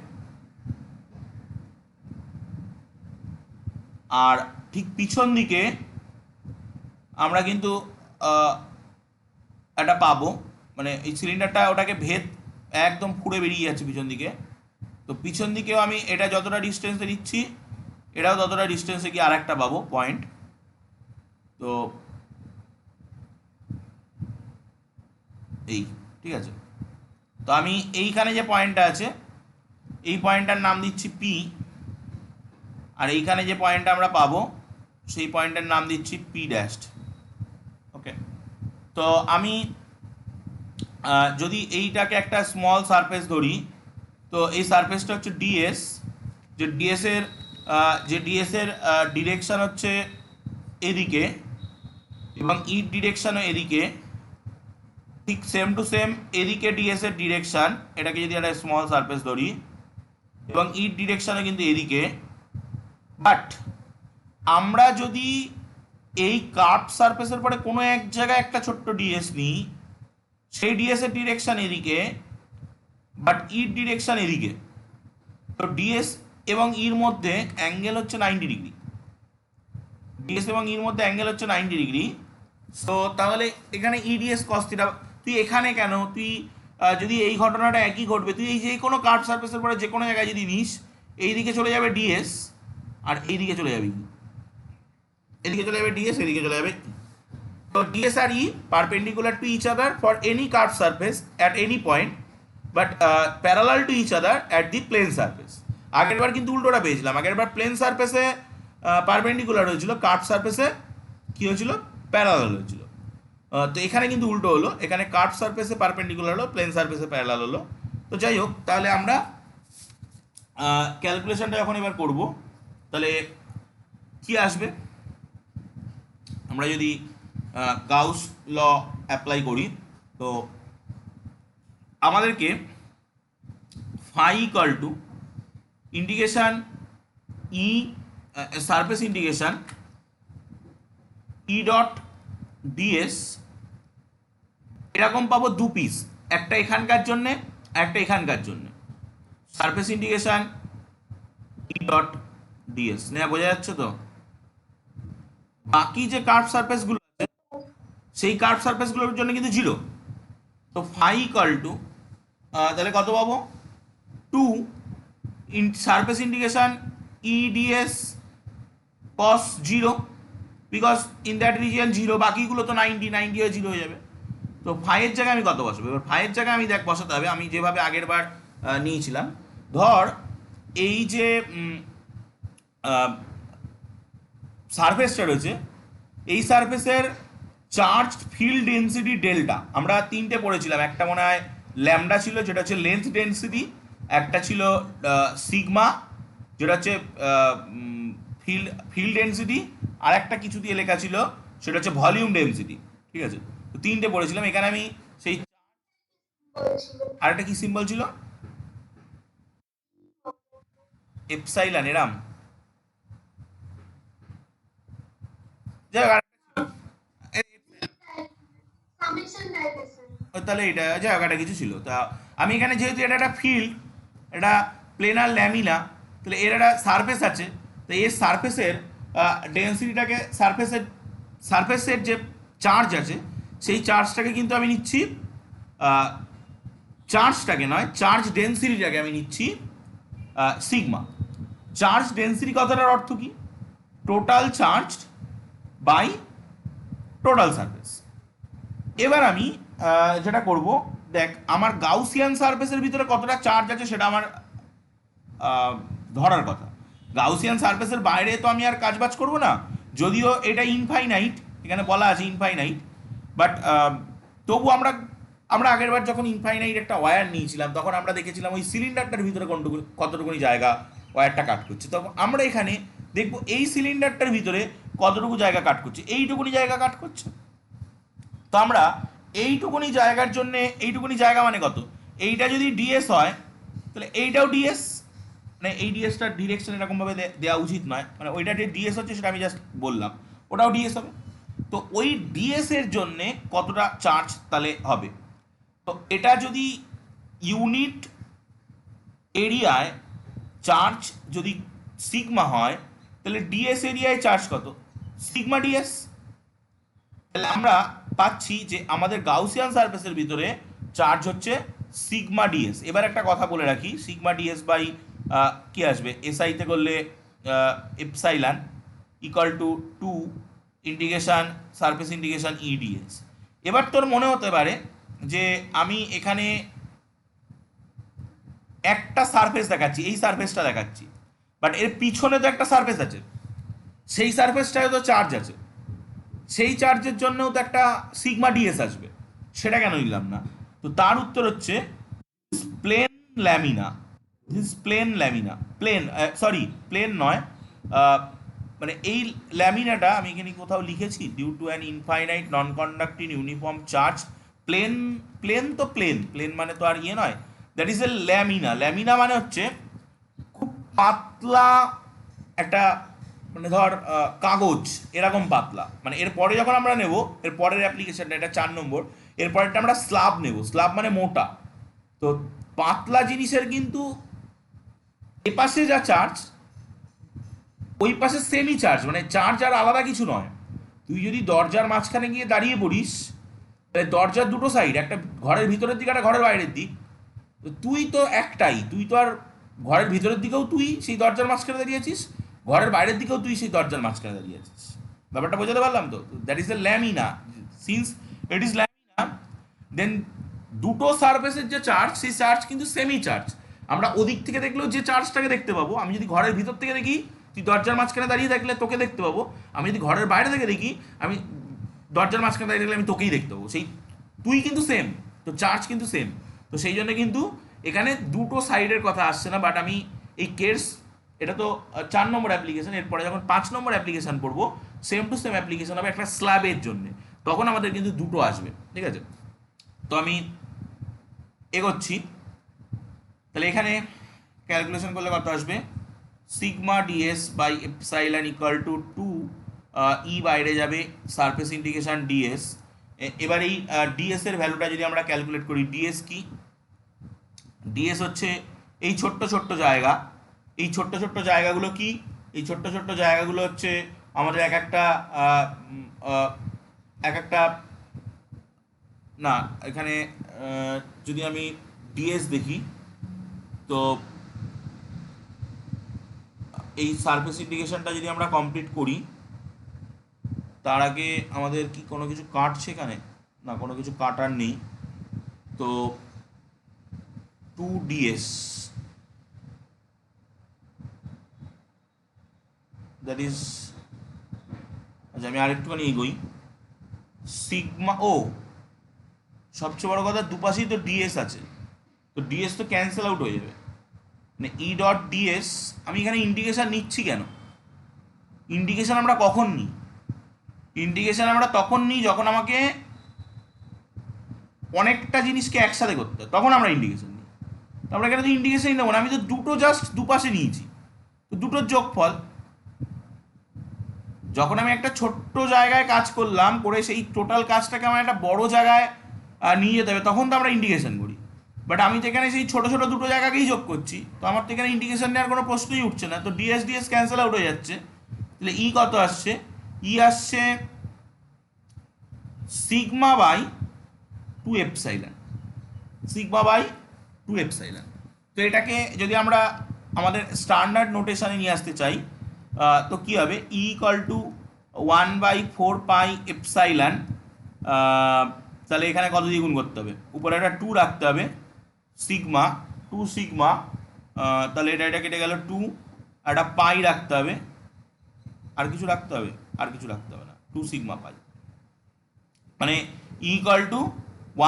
আর ঠিক পিছন দিকে আমরা কিন্তু একটা পাবো, মানে এই সিলিন্ডারটা ওটাকে ভেদ একদম ফুঁড়ে বেরিয়ে যাচ্ছে পিছন দিকে। তো পিছন দিকেও আমি এটা যতটা ডিস্টেন্সে দিচ্ছি, এটাও ততটা ডিস্টেন্সে গিয়ে আর একটা পাবো পয়েন্ট। তো এই, ঠিক আছে? তো আমি এইখানে যে পয়েন্টটা আছে এই পয়েন্টটার নাম দিচ্ছি পি, আর এইখানে যে পয়েন্টটা আমরা পাবো সেই পয়েন্টের নাম দিচ্ছি পি ড্যাশড। ওকে, তো আমি যদি এইটাকে একটা স্মল সারফেস ধরি, তো এই সারফেসটা হচ্ছে ডিএস, যে ডিএসের ডিরেকশন হচ্ছে এদিকে এবং ইর ডিরেকশনও এদিকে, ঠিক সেম টু সেম এদিকে ডিএস এর ডিরেকশন, এটাকে যদি একটা স্মল সারফেস ধরি, এবং ইর ডিরেকশনও কিন্তু এদিকে। বাট আমরা যদি এই কার্ভ সারফেসের পরে কোনো এক জায়গায় একটা ছোট্ট ডিএস নিই, সেই ডিএস এর ডিরেকশন এদিকে, বাট ইর ডিরেকশন এদিকে, তো ডিএস এবং ইর মধ্যে অ্যাঙ্গেল হচ্ছে 90 ডিগ্রি। ডিএস এবং ইর মধ্যে অ্যাঙ্গেল হচ্ছে 90 ডিগ্রি। সো তাহলে এখানে ইডিএস কস থিটা, তুই এখানে কেন, তুই যদি এই ঘটনাটা একই ঘটবে, তুই এই যে কোনো কার্ভ সারফেসের পরে যে কোনো জায়গায় যদি নিস, এই দিকে চলে যাবে ডিএস আর এই দিকে চলে যাবে ই, এদিকে চলে যাবে ডিএস, এদিকে চলে যাবে ই। তো ডিএস আর E perpendicular to each other for any curve surface at any point, but parallel to each other at the plane surface. আগের বার কিন্তু উল্টোটা পেয়েছিলাম, আগের বার প্লেন সারফেসে পারপেন্ডিকুলার হয়েছিল, কার্ভ সারফেসে কি হয়েছিল? প্যারালাল হয়েছিল। তো এখানে কিন্তু উল্টো হলো, এখানে কার্ভ সারফেসে পারপেন্ডিকুলার হলো, প্লেন সারফেসে প্যারালাল হলো। তো যাই হোক, তাহলে আমরা ক্যালকুলেশনটা যখন এবার করব, তাহলে কি আসবে? আমরা যদি গাউস ল অ্যাপ্লাই করি, তো আমাদেরকে phi equal to integration E surface integration E dot DS এরকম পাবো দু পিস, একটা এখানকার জন্যে একটা এখানকার জন্যে। Surface integration E dot DS নেওয়া বোঝা যাচ্ছে তো? বাকি যে কার্ভ সারফেসগুলো আছে সেই কার্ভ সারফেসগুলোর জন্য কিন্তু 0। তো ফাই ইকুয়াল টু তাহলে কত পাবো? 2 surface integration EDS cos 0, because in that region 0, বাকিগুলো তো 90 হয়ে 0 হয়ে যাবে। তো ফাইয়ের জায়গায় আমি কত বসাবো? এবার ফাইয়ের জায়গায় আমি বসাতে হবে আমি যেভাবে আগের বার নিয়েছিলাম। ধর এই যে সারফেসটা রয়েছে, এই সারফেসের চার্জ ফিল্ড ডেন্সিটি ডেল্টা আমরা তিনটে পড়েছিলাম। একটা মনে হয় ল্যামডা ছিল, যেটা হচ্ছে লেন্থ ডেন্সিটি। একটা ছিল সিগমা, যেটা হচ্ছে ফিল্ড ফিল্ড ডেন্সিটি। আর একটা কিছু দিয়ে লেখা ছিল, সেটা হচ্ছে ভলিউম ডেন্সিটি। ঠিক আছে, তো তিনটে পড়েছিলাম। এখানে আমি সেই আরেকটা কি সিম্বল ছিল, এপসাইলন এরাম, যাই হোক, তাহলে এটা যাই হোক, একটা কিছু ছিল। তা আমি এখানে যেহেতু এটা একটা ফিল্ড, এটা প্লেনার ল্যামিনা, তাহলে এর একটা সারফেস আছে। তো এর সারফেসের ডেন্সিটিটাকে, সারফেসের যে চার্জ আছে সেই চার্জটাকে কিন্তু আমি নিচ্ছি, চার্জটাকে নয়, চার্জ ডেন্সিটিটাকে আমি নিচ্ছি সিগমা। চার্জ ডেন্সিটি কথাটার অর্থ কি? Total charge by total surface. এবার আমি যেটা করব, দেখ আমার গাউসিয়ান সারফেসের ভিতরে কতটা চার্জ আছে সেটা আমার ধরার কথা। গাউসিয়ান সারফেসের বাইরে তো আমি আর কাজবাজ করব না, যদিও এটা ইনফাইনাইট, এখানে বলা আছে ইনফাইনাইট, বাট তবু আমরা আমরা আগের বার যখন ইনফাইনাইট একটা ওয়্যার নিয়েছিলাম, তখন আমরা দেখেছিলাম ওই সিলিন্ডারটার ভিতরে কতটুকুনি জায়গা ওয়্যারটা কাট করছে। তখন আমরা এখানে দেখব এই সিলিন্ডারটার ভিতরে কতটুকু জায়গা কাট করছে, এইটুকুনি জায়গা কাট করছে। তো আমরা এইটুকুনি জায়গার জন্য, এইটুকুনি জায়গা মানে কত, এইটা যদি ডিএস হয় তাহলে এইটাও ডিএস, মানে এই ডিএসটার ডিরেকশন এরকমভাবে দেওয়া উচিত নয়, মানে ওইটা যে ডিএস হচ্ছে সেটা আমি জাস্ট বললাম, ওটাও ডিএস হবে। তো ওই ডিএস এর জন্যে কতটা চার্জ তাহলে হবে, তো এটা যদি ইউনিট এরিয়ায় চার্জ যদি সিগমা হয়, তাহলে ডিএস এরিয়ায় চার্জ কত, সিগমা ডিএস। তাহলে আমরা পাচ্ছি যে আমাদের গাউসিয়ান সারফেসের ভিতরে চার্জ হচ্ছে সিগমা ডিএস। এবার একটা কথা বলে রাখি, সিগমা ডিএস বাই কি আসবে, এসআইতে করলে epsilon equal to 2 integration surface integration e ds. এবার তোর মনে হতে পারে যে আমি এখানে একটা সারফেস দেখাচ্ছি, এই সারফেসটা দেখাচ্ছি, বাট এর পিছনে তো একটা সারফেস আছে, সেই সারফেসটায় তো চার্জ আছে, সেই চার্জের জন্যও তো একটা সিগমা ডিএস আসবে, সেটা কেন নিলাম না? তো তার উত্তর হচ্ছে plane lamina, this plane lamina, plane, sorry plane নয়, মানে এই ল্যামিনাটা আমি এখানে কোথাও লিখেছি, due to an infinite non conducting uniform charge, plane, plane তো প্লেন, প্লেন মানে তো আর ইয়ে নয়, that is a lamina. Lamina মানে হচ্ছে খুব পাতলা একটা, মানে ধর কাগজ এরকম পাতলা। মানে এরপরে যখন আমরা নেব, এর পরের অ্যাপ্লিকেশনটা, এটা 4 নম্বর, এরপরেরটা আমরা স্ল্যাব নেব। স্ল্যাব মানে মোটা। তো পাতলা জিনিসের কিন্তু এপাশে যা চার্জ, ওই পাশে সেমি চার্জ, মানে চার্জ আর আলাদা কিছু নয়। তুই যদি দরজার মাঝখানে গিয়ে দাঁড়িয়ে পড়িস, তাহলে দরজার দুটো সাইড, একটা ঘরের ভিতরের দিক, একটা ঘরের বাইরের দিক, তো তুই তো একটাই, তুই তো আর ঘরের ভিতরের দিকেও তুই সেই দরজার মাঝখানে দাঁড়িয়েছিস, ঘরের বাইরের দিকেও তুই সেই দরজার মাঝখানে দাঁড়িয়েছিস। ব্যাপারটা বোঝাতে পারলাম তো? That is the lamina. Since it is lamina, then দুটো সারফেসের যে চার্জ, সেই চার্জ কিন্তু সেমি চার্জ। আমরা ওদিক থেকে দেখলেও যে চার্জটাকে দেখতে পাবো, আমি যদি ঘরের ভিতর থেকে দেখি, তুই দরজার মাঝখানে দাঁড়িয়ে থাকলে তোকে দেখতে পাবো, আমি যদি ঘরের বাইরে থেকে দেখি, আমি দরজার মাঝখানে দাঁড়িয়ে থাকলে আমি তোকেই দেখতে পাবো। সেই তুই কিন্তু সেম, তো চার্জ কিন্তু সেম। তো সেই জন্য কিন্তু এখানে দুটো সাইডের কথা আসছে না, বাট আমি এই কেস, এটা তো 4 নম্বর অ্যাপ্লিকেশন, এরপরে যখন 5 নম্বর অ্যাপ্লিকেশন পড়বো, সেম টু সেম অ্যাপ্লিকেশন হবে একটা স্ল্যাবের জন্য, তখন আমাদের কিন্তু দুটো আসবে। ঠিক আছে, তো আমি এগোচ্ছি। তাহলে এখানে ক্যালকুলেশন করলে কত আসবে, sigma DS by epsilon equal to 2, E বাইরে যাবে, সারফেস ইন্টিগ্রেশন ডিএস। এবার এই ডিএস এর ভ্যালুটা যদি আমরা ক্যালকুলেট করি, ডিএস কি, ডিএস হচ্ছে এই ছোট্ট ছোট্ট জায়গা, এই ছোট্ট ছোট্ট জায়গাগুলো কি, এই ছোট্ট ছোট্ট জায়গাগুলো হচ্ছে আমাদের এক একটা এক একটা, না এখানে যদি আমি ডিএস দেখি, তো এই সারফেস ইন্টিগ্রেশনটা যদি আমরা কমপ্লিট করি, তার আগে আমাদের কি কোনো কিছু কাটছে এখানে, না কোনো কিছু কাটার নেই। তো 2 ডিএস, দ্যাট ইজ, আচ্ছা আমি আরেকটুখানি এগোই। সিগমা ও, সবচেয়ে বড় কথা দুপাশেই তো ডিএস আছে, তো ডিএস তো ক্যান্সেল আউট হয়ে যাবে, মানে ই ডট ডিএস। আমি এখানে ইন্ডিকেশন নিচ্ছি কেন? ইন্ডিকেশন আমরা কখন নিই? ইন্ডিকেশন আমরা তখন নিই যখন আমাকে অনেকটা জিনিসকে একসাথে করতে হয়, তখন আমরা ইন্ডিকেশন নিই। তো আমরা এখানে তো ইন্ডিকেশনই নেবো না, আমি তো দুটো জাস্ট দুপাশে নিয়েছি, তো দুটোর যোগফল। যখন আমি একটা ছোট্ট জায়গায় কাজ করলাম, করে সেই টোটাল কাজটাকে আমার একটা বড় জায়গায় নিয়ে যেতে হবে, তখন তো আমরা ইন্ডিকেশন করি। বাট আমি তো এখানে সেই ছোটো ছোটো দুটো জায়গাকেই যোগ করছি, তো আমার তো এখানে ইন্ডিকেশন নেওয়ার কোনো প্রশ্নই উঠছে না, তো ডিএস ডিএস ক্যান্সেল আউট হয়ে যাচ্ছে। তাহলে ই কত আসছে? ই আসছে sigma by two epsilon, sigma by two epsilon. তো এটাকে যদি আমরা আমাদের স্ট্যান্ডার্ড নোটেশনে নিয়ে আসতে চাই, তো কী হবে? ই ইকাল টু 1/4 পাই এপসাইলন, তাহলে এখানে কত দিয়ে গুণ করতে হবে? উপরে একটা 2 রাখতে হবে, সিগমা 2 সিগমা, তাহলে এটা কেটে গেল 2, একটা পাই রাখতে হবে, আর কিছু রাখতে হবে? আর কিছু রাখতে হবে না, 2 সিগমা পাই, মানে equal to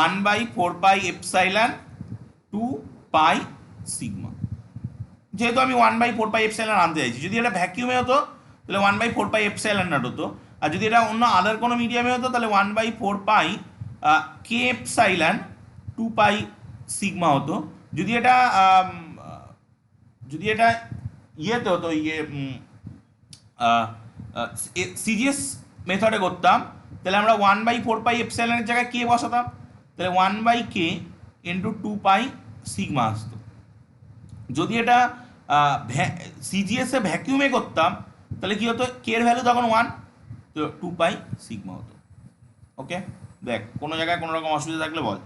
1/4 pi epsilon 2 pi sigma. যেহেতু আমি 1/4 পাই এপসাইলন আনতে চাইছি, যদি এটা ভ্যাকিউমে হতো তাহলে 1/4 পাই এপসাইলন নট হতো, আর যদি এটা অন্য আদার কোনো মিডিয়ামে হতো তাহলে 1/4 পাই কে এপসাইলন 2 পাই সিগমা হতো। যদি এটা যদি এটা ইয়েতে হতো, সিজিএস মেথডে করতাম, তাহলে আমরা 1/4 পাই এপসাইলনের জায়গায় কে বসাতাম, তাহলে 1/k ইন্টু 2 পাই সিগমা আসতো। যদি এটা সিজিএসে ভ্যাকিউমে করতাম তাহলে কী হতো? কে এর ভ্যালু তখন 1, তো 2 পাই সিগমা হতো। ওকে, দেখ কোনো জায়গায় কোনো রকম অসুবিধা থাকলে বল।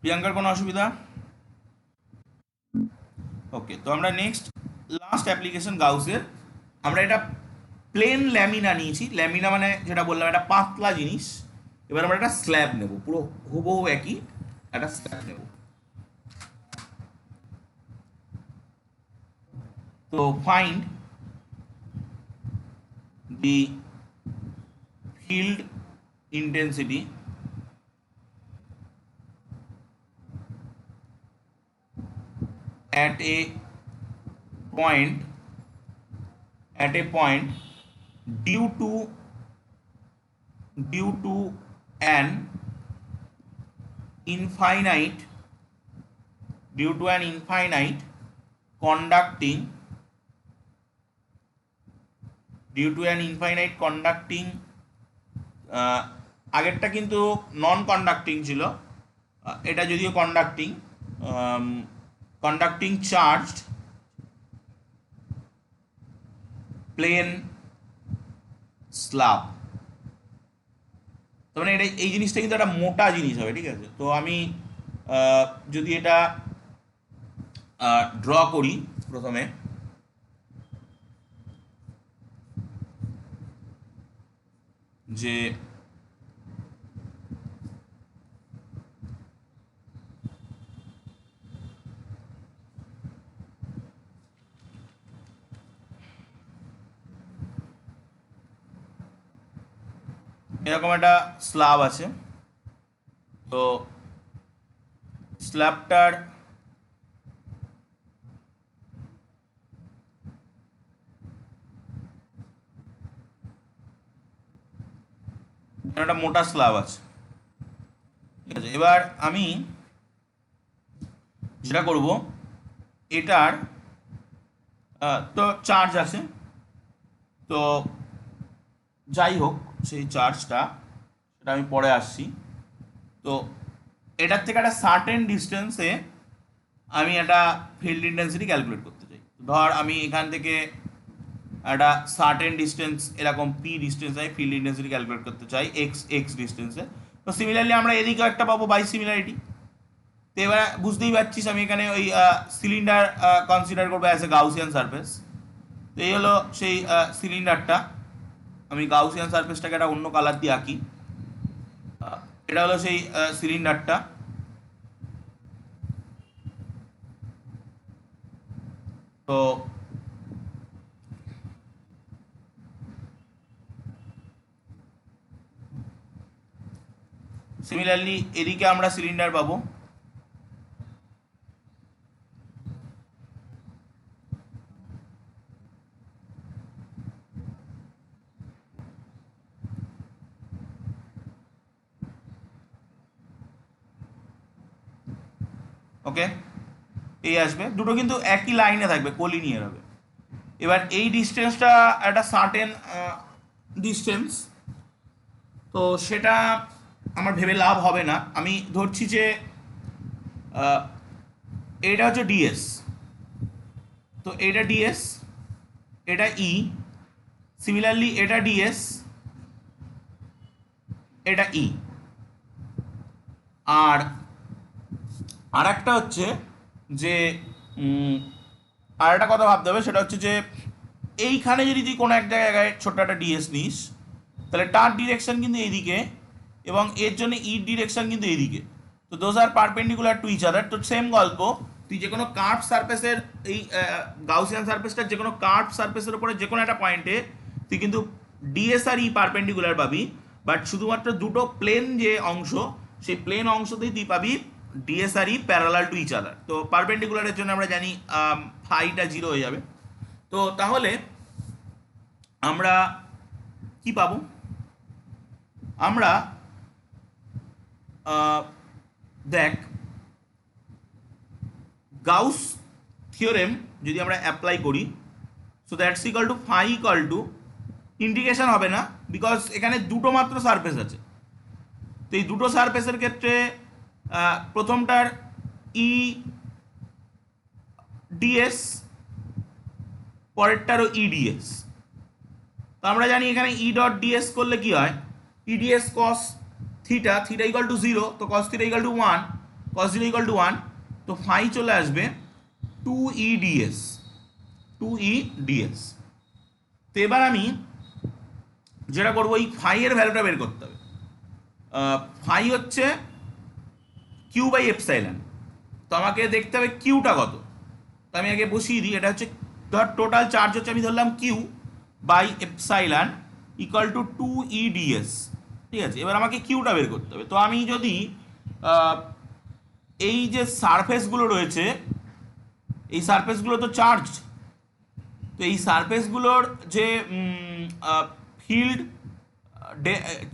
প্রিয়াঙ্কার কোনো অসুবিধা? ওকে, তো আমরা নেক্সট লাস্ট অ্যাপ্লিকেশন গাউসের, আমরা এটা প্লেন ল্যামিনা নিয়েছি। ল্যামিনা মানে যেটা বললাম একটা পাতলা জিনিস। এবার আমরা একটা স্ল্যাব নেব, পুরো হুবহু একই একটা স্ল্যাব নেব। তো find the field intensity at a point due to an infinite conducting আগেরটা কিন্তু নন কন্ডাক্টিং ছিল, এটা যদিও কন্ডাক্টিং চার্জড প্লেন স্ল্যাব। তো মানে এটা এই জিনিসটা কিন্তু একটা মোটা জিনিস হবে, ঠিক আছে? তো আমি যদি এটা ড্র করি প্রথমে, যে এরকম একটা স্ল্যাব আছে, তো স্ল্যাবটার একটা মোটা স্ল্যাব আছে, ঠিক আছে? এবার আমি যেটা করব, এটার তো চার্জ আছে, তো যাই হোক সেই চার্জটা, সেটা আমি পরে আসছি। তো এটার থেকে একটা সার্টেন ডিস্টেন্সে আমি একটা ফিল্ড ইন্টেন্সিটি ক্যালকুলেট করতে চাই। ধর আমি এখান থেকে একটা সার্টেন ডিস্টেন্স, এরকম পি ডিস্টেন্স আমি ফিল্ড ইন্টেন্সিটি ক্যালকুলেট করতে চাই এক্স ডিস্টেন্সে। তো সিমিলারলি আমরা এদিকেও একটা পাবো বাই সিমিলারিটি। তো এবার বুঝতেই পারছিস আমি এখানে ওই সিলিন্ডার কনসিডার করবো অ্যাজ এ গাউসিয়ান সারফেস। তো এই হলো সেই সিলিন্ডারটা, আমি গাউসিয়ান সারফেসটাকে একটা অন্য কালার দিয়ে আঁকি। এটা হলো সেই সিলিন্ডারটা। তো সিমিলারলি এদিকে আমরা সিলিন্ডার পাবো। ওকে, এই আসবে, দুটো কিন্তু একই লাইনে থাকবে, কোলিনিয়ার হবে। এবার এই ডিস্টেন্সটা একটা সার্টেন ডিস্টেন্স, তো সেটা আমার ভেবে লাভ হবে না। আমি ধরছি যে এটা হচ্ছে ডিএস, তো এটা ডিএস, এটা ই, সিমিলারলি এটা ডিএস, এটা ই। আর একটা হচ্ছে যে আর একটা কথা ভাবতে হবে, সেটা হচ্ছে যে এইখানে যদি তুই কোনো এক জায়গায় ছোট্ট একটা ডিএস নিস, তাহলে তার ডিরেকশন কিন্তু এইদিকে, এবং এর জন্য ইর ডিরেকশন কিন্তু এইদিকে। তো those are perpendicular to each other. তো সেম গল্প, তুই যে কোনো কার্ভ সারফেসের, এই গাউসিয়ান সারফেসটার যে কোনো কার্ভ সারফেসের উপরে যে কোনো একটা পয়েন্টে তুই কিন্তু ডিএস আর ই পারপেন্ডিকুলার পাবি, বাট শুধুমাত্র দুটো প্লেন যে অংশ, সেই প্লেন অংশতেই তুই পাবি ডিএস আর E parallel to each other. তো পারপেন্ডিকুলারের জন্য আমরা জানি ফাইটা 0 হয়ে যাবে। তো তাহলে আমরা কি পাবো? আমরা দেখ, গাউস থিওরেম যদি আমরা অ্যাপ্লাই করি, so that's equal to phi equal to, integration হবে না বিকজ এখানে দুটো মাত্র সারফেস আছে। তো এই দুটো সারফেসের ক্ষেত্রে প্রথমটার ই ডিএস, পরেরটারও ইডিএস। তো আমরা জানি এখানে ই ডট ডিএস করলে কি হয়, EDS cos theta, theta equal to 0, তো cos theta equal to 1, cos 0 equal to 1, তো ফাই চলে আসবে 2EDS, 2EDS। তো এবার আমি যেটা করবো, এই ফাই এর ভ্যালুটা বের করতে হবে। ফাই হচ্ছে কিউ বাই এপসাইলন, তো আমাকে দেখতে হবে কিউটা কত। তো আমি আগে বসিয়ে দিই, এটা হচ্ছে ধর টোটাল চার্জ হচ্ছে, আমি ধরলাম Q by epsilon equal to 2EDS, ঠিক আছে। এবার আমাকে কিউটা বের করতে হবে। তো আমি যদি এই যে সারফেসগুলো রয়েছে, এই সারফেসগুলো তো চার্জ, তো এই সারফেসগুলোর যে ফিল্ড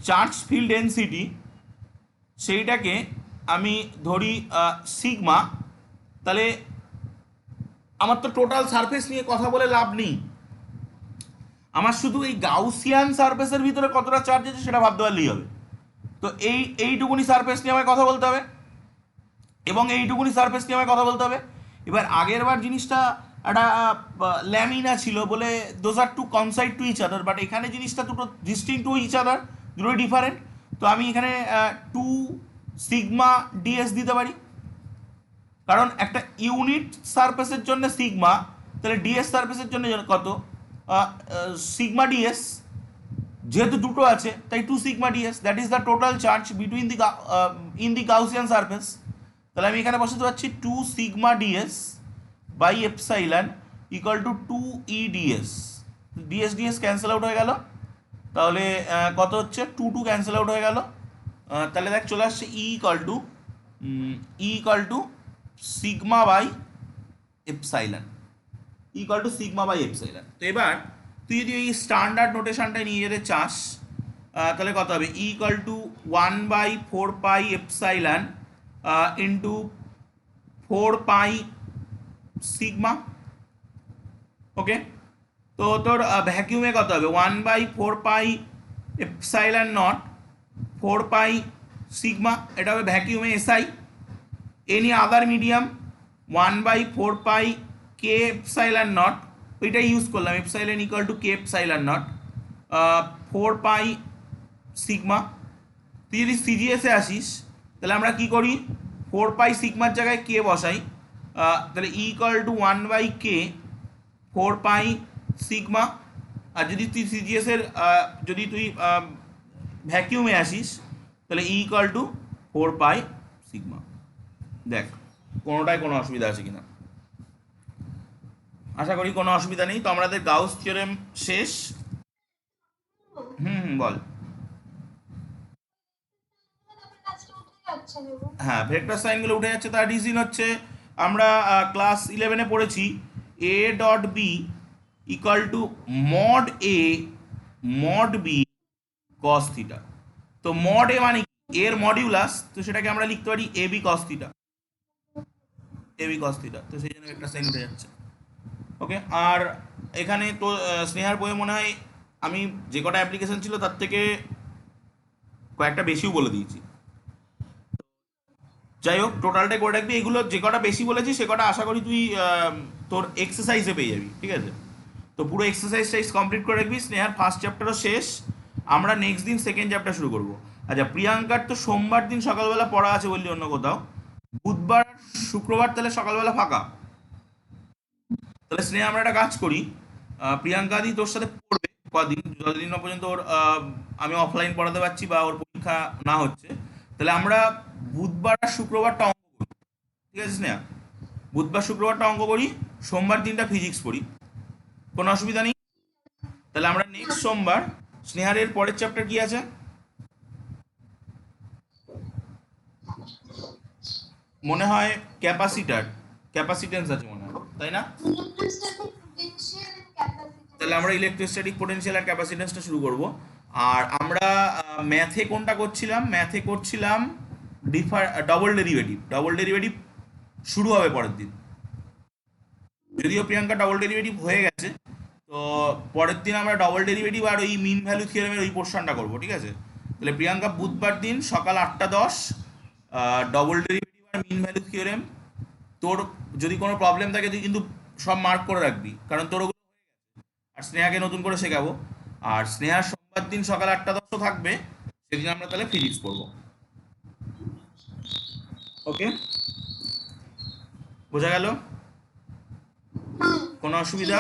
চার্জ ফিল্ড ডেনসিটি, সেইটাকে আমি ধরি সিগমা। তাহলে আমার তো টোটাল সারফেস নিয়ে কথা বলে লাভ নেই, আমার শুধু এই গাউসিয়ান সারফেসের ভিতরে কতটা চার্জ আছে সেটা ভাবতে পারলেই হবে। তো এইটুকুনি সারফেস নিয়ে আমায় কথা বলতে হবে, এবং এইটুকুনি সারফেস নিয়ে আমায় কথা বলতে হবে। এবার আগের বার জিনিসটা একটা ল্যামিনা ছিল বলে those are to coincide to each other, but এখানে জিনিসটা দুটো ডিস্টিং টু ইচ আদার, দুটোই ডিফারেন্ট। তো আমি এখানে 2 সিগমা ডিএস দিতে পারি, কারণ একটা ইউনিট সারফেসের জন্য সিগমা, তাহলে ডিএস সারফেসের জন্য কত, সিগমা ডিএস, যেহেতু দুটো আছে তাই 2 sigma DS, that is the total charge between the in the Gaussian surface. তাহলে আমি এখানে বসাতে পারছি 2 sigma DS by epsilon equal to 2EDS। DS DS cancel out হয়ে গেল, তাহলে কত হচ্ছে, 2 ক্যান্সেল আউট হয়ে গেল। তাহলে দেখ চলে আসছে E equal to sigma by epsilon, equal to sigma by epsilon. তো এবার তুই যদি এই স্ট্যান্ডার্ড নোটেশনটা নিয়ে যেতে চাস, তাহলে কত হবে, equal to 1/4 epsilon into 4 sigma. Okay, তো তোর ভ্যাকিউমে কত হবে, 1/4 এপসাইলন নট 4 সিগমা, এটা হবে ভ্যাকিউমে SI. Any other medium 1/4 k epsilon naught, ওইটাই ইউজ করলাম, epsilon equal to K epsilon naught 4 sigma. তুই যদি সিজিএসে আসিস তাহলে আমরা কি করি, 4 সিগমার জায়গায় কে বসাই, তাহলে ইকুয়াল টু 1/k 4 সিগমা। আর যদি তুই সিজিএসের যদি তুই ভ্যাকিউমে আসিস তাহলে ইকুয়াল টু 4 সিগমা। দেখ কোনোটায় কোনো অসুবিধা আছে কিনা। আশা করি কোনো অসুবিধা নেই। তো আমাদের গাউস থিওরেম শেষ। বল। হ্যাঁ, ভেক্টর সাইনগুলো উঠে যাচ্ছে, তার রিজন হচ্ছে আমরা ক্লাস 11-এ পড়েছি A dot B equal to mod A mod B cos theta. তো মড এ মানে কি? এর মডিউলাস, তো সেটাকে আমরা লিখতে পারি A B cos theta, A B cos theta. তো সেই জন্য একটা সাইন উঠে যাচ্ছে। ওকে। আর এখানে তো স্নেহার বইয়ে মনে হয় আমি যে কটা অ্যাপ্লিকেশন ছিল তার থেকে কয়েকটা বেশিও বলে দিয়েছি। যাই হোক, টোটালটাই করে রাখবি। এগুলো যে কটা বেশি বলেছি সে কটা আশা করি তুই তোর এক্সারসাইজে পেয়ে যাবি, ঠিক আছে? তো পুরো এক্সারসাইজ টাইজ কমপ্লিট করে রাখবি। স্নেহার ফার্স্ট চ্যাপ্টারও শেষ, আমরা নেক্সট দিন সেকেন্ড চ্যাপ্টার শুরু করবো। আচ্ছা, প্রিয়াঙ্কার তো সোমবার দিন সকালবেলা পড়া আছে বললি অন্য কোথাও, বুধবার শুক্রবার তাহলে সকালবেলা ফাঁকা। তাহলে স্নেহা আমরা একটা কাজ করি, প্রিয়াঙ্কা দি তোর সাথে পড়বে কদিন, যতদিন না পর্যন্ত ওর আমি অফলাইন পড়াতে পারছি বা ওর পরীক্ষা না হচ্ছে। তাহলে আমরা বুধবার আর শুক্রবারটা অঙ্ক করি, ঠিক আছে স্নেহা? বুধবার শুক্রবারটা অঙ্ক করি, সোমবার দিনটা ফিজিক্স পড়ি, কোনো অসুবিধা নেই। তাহলে আমরা নেক্সট সোমবার, স্নেহার এর পরের চ্যাপ্টার কি আছে? মনে হয় ক্যাপাসিটার, ক্যাপাসিটেন্স আছে মনে হয়, তাই না? তাহলে আমরা ইলেকট্রোস্ট্যাটিক পোটেনশিয়াল আর ক্যাপাসিটেন্সটা শুরু করব। আর আমরা ম্যাথে কোনটা করছিলাম? ম্যাথে করছিলাম ডবল ডেরিভেটিভ। ডবল ডেরিভেটিভ শুরু হবে পরের দিন, যদিও প্রিয়াঙ্কা ডবল ডেরিভেটিভ হয়ে গেছে। তো পরের দিন আমরা ডবল ডেরিভেটিভ আর ওই মিন ভ্যালু থিওরেমের ওই পোর্শনটা করবো, ঠিক আছে? তাহলে প্রিয়াঙ্কা বুধবার দিন সকাল 8টা 10 ডবল ডেরিভেটিভ আর মিন ভ্যালু থিওরেম। তোর যদি কোনো প্রবলেম থাকে তুই কিন্তু সব মার্ক করে রাখবি, কারণ তোর ওগুলো হয়ে গেছে। আর স্নেহাকে নতুন করে শেখাবো। আর স্নেহার সোমবার দিন সকাল 8টা 10 থাকবে, সেদিন আমরা তাহলে ফিজিক্স পড়বো। ওকে, বোঝা গেল? কোনো অসুবিধা?